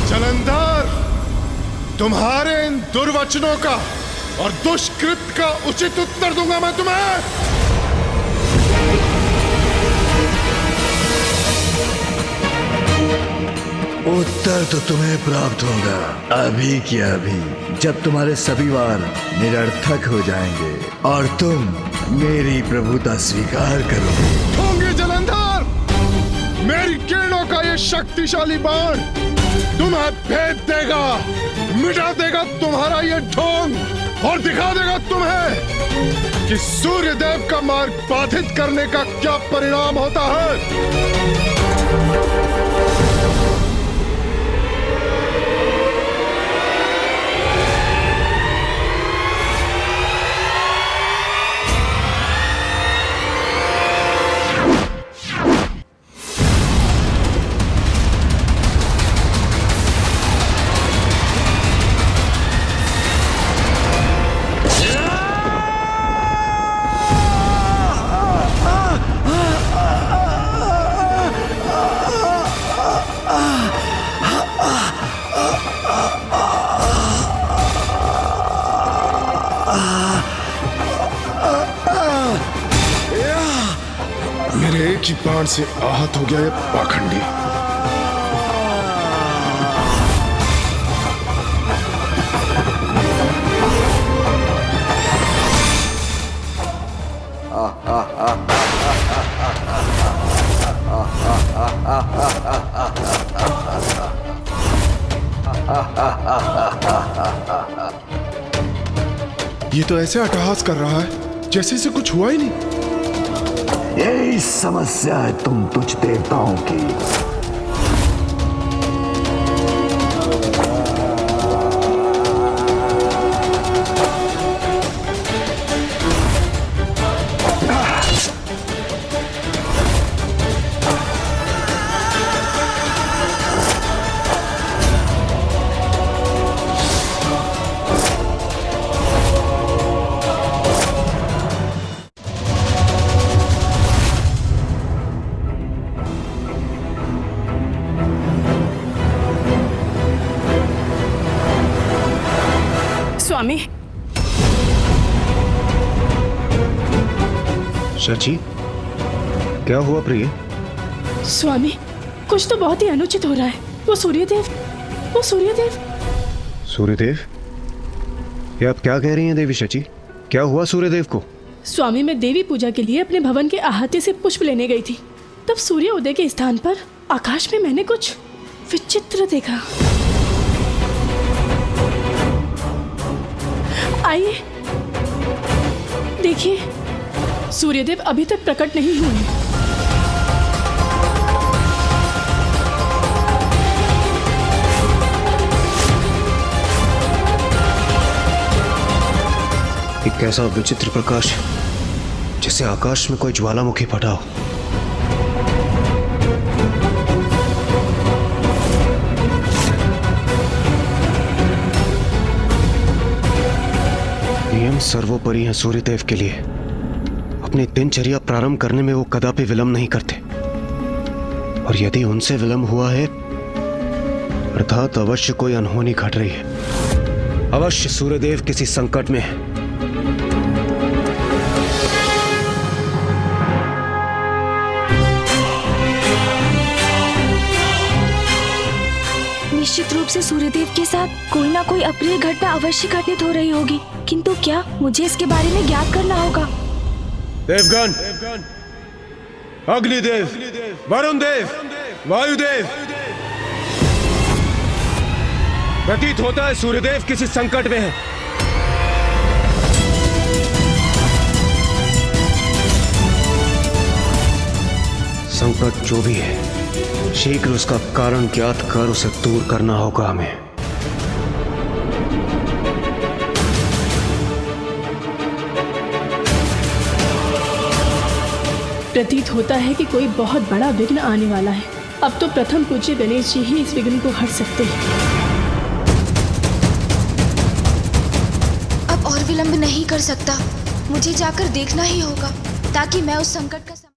जलंधर, तुम्हारे इन दुर्वचनों का और दुष्कृत का उचित उत्तर दूंगा मैं तुम्हें। उत्तर तो तुम्हें प्राप्त होगा, अभी क्या अभी, जब तुम्हारे सभी वार निरर्थक हो जाएंगे और तुम मेरी प्रभुता स्वीकार करोगे। होंगे जलंधर, मेरी किरणों का ये शक्तिशाली बाण तुम्हें भेद देगा, मिटा देगा तुम्हारा ये ढोंग और दिखा देगा तुम्हें कि सूर्यदेव का मार्ग बाधित करने का क्या परिणाम होता है। मेरे एक ही बाण से आहत हो गया ये पाखंडी। ये तो ऐसे अट्टहास कर रहा है जैसे इसे कुछ हुआ ही नहीं। यही समस्या है तुम तुझ देवताओं की। स्वामी, शची, क्या हुआ प्रिय? स्वामी, कुछ तो बहुत ही अनुचित हो रहा है। वो सूर्यदेव। सूर्यदेव? ये आप क्या कह रही हैं देवी शची? क्या हुआ सूर्यदेव को? स्वामी, मैं देवी पूजा के लिए अपने भवन के अहाते से पुष्प लेने गई थी। तब सूर्य उदय के स्थान पर आकाश में मैंने कुछ विचित्र देखा। आइए देखिए, सूर्यदेव अभी तक प्रकट नहीं हुए। एक ऐसा विचित्र प्रकाश जैसे आकाश में कोई ज्वालामुखी फटा हो। नियम सर्वोपरि हैं सूर्यदेव के लिए। अपनी दिनचर्या प्रारंभ करने में वो कदापि विलंब नहीं करते, और यदि उनसे विलंब हुआ है अर्थात अवश्य कोई अनहोनी घट रही है। अवश्य सूर्यदेव किसी संकट में है। निश्चित रूप से सूर्यदेव के साथ कोई ना कोई अप्रिय घटना अवश्य घटित हो रही होगी, किंतु क्या? मुझे इसके बारे में ज्ञात करना होगा। देवगण, अग्निदेव, वरुण देव, वायुदेव, प्रतीत होता है सूर्यदेव किसी संकट में है। संकट जो भी है, शीघ्र उसका कारण ज्ञात कर उसे दूर करना होगा हमें। प्रतीत होता है कि कोई बहुत बड़ा विघ्न आने वाला है। अब तो प्रथम पूज्य गणेश जी ही इस विघ्न को हर सकते हैं। अब और विलंब नहीं कर सकता, मुझे जाकर देखना ही होगा ताकि मैं उस संकट का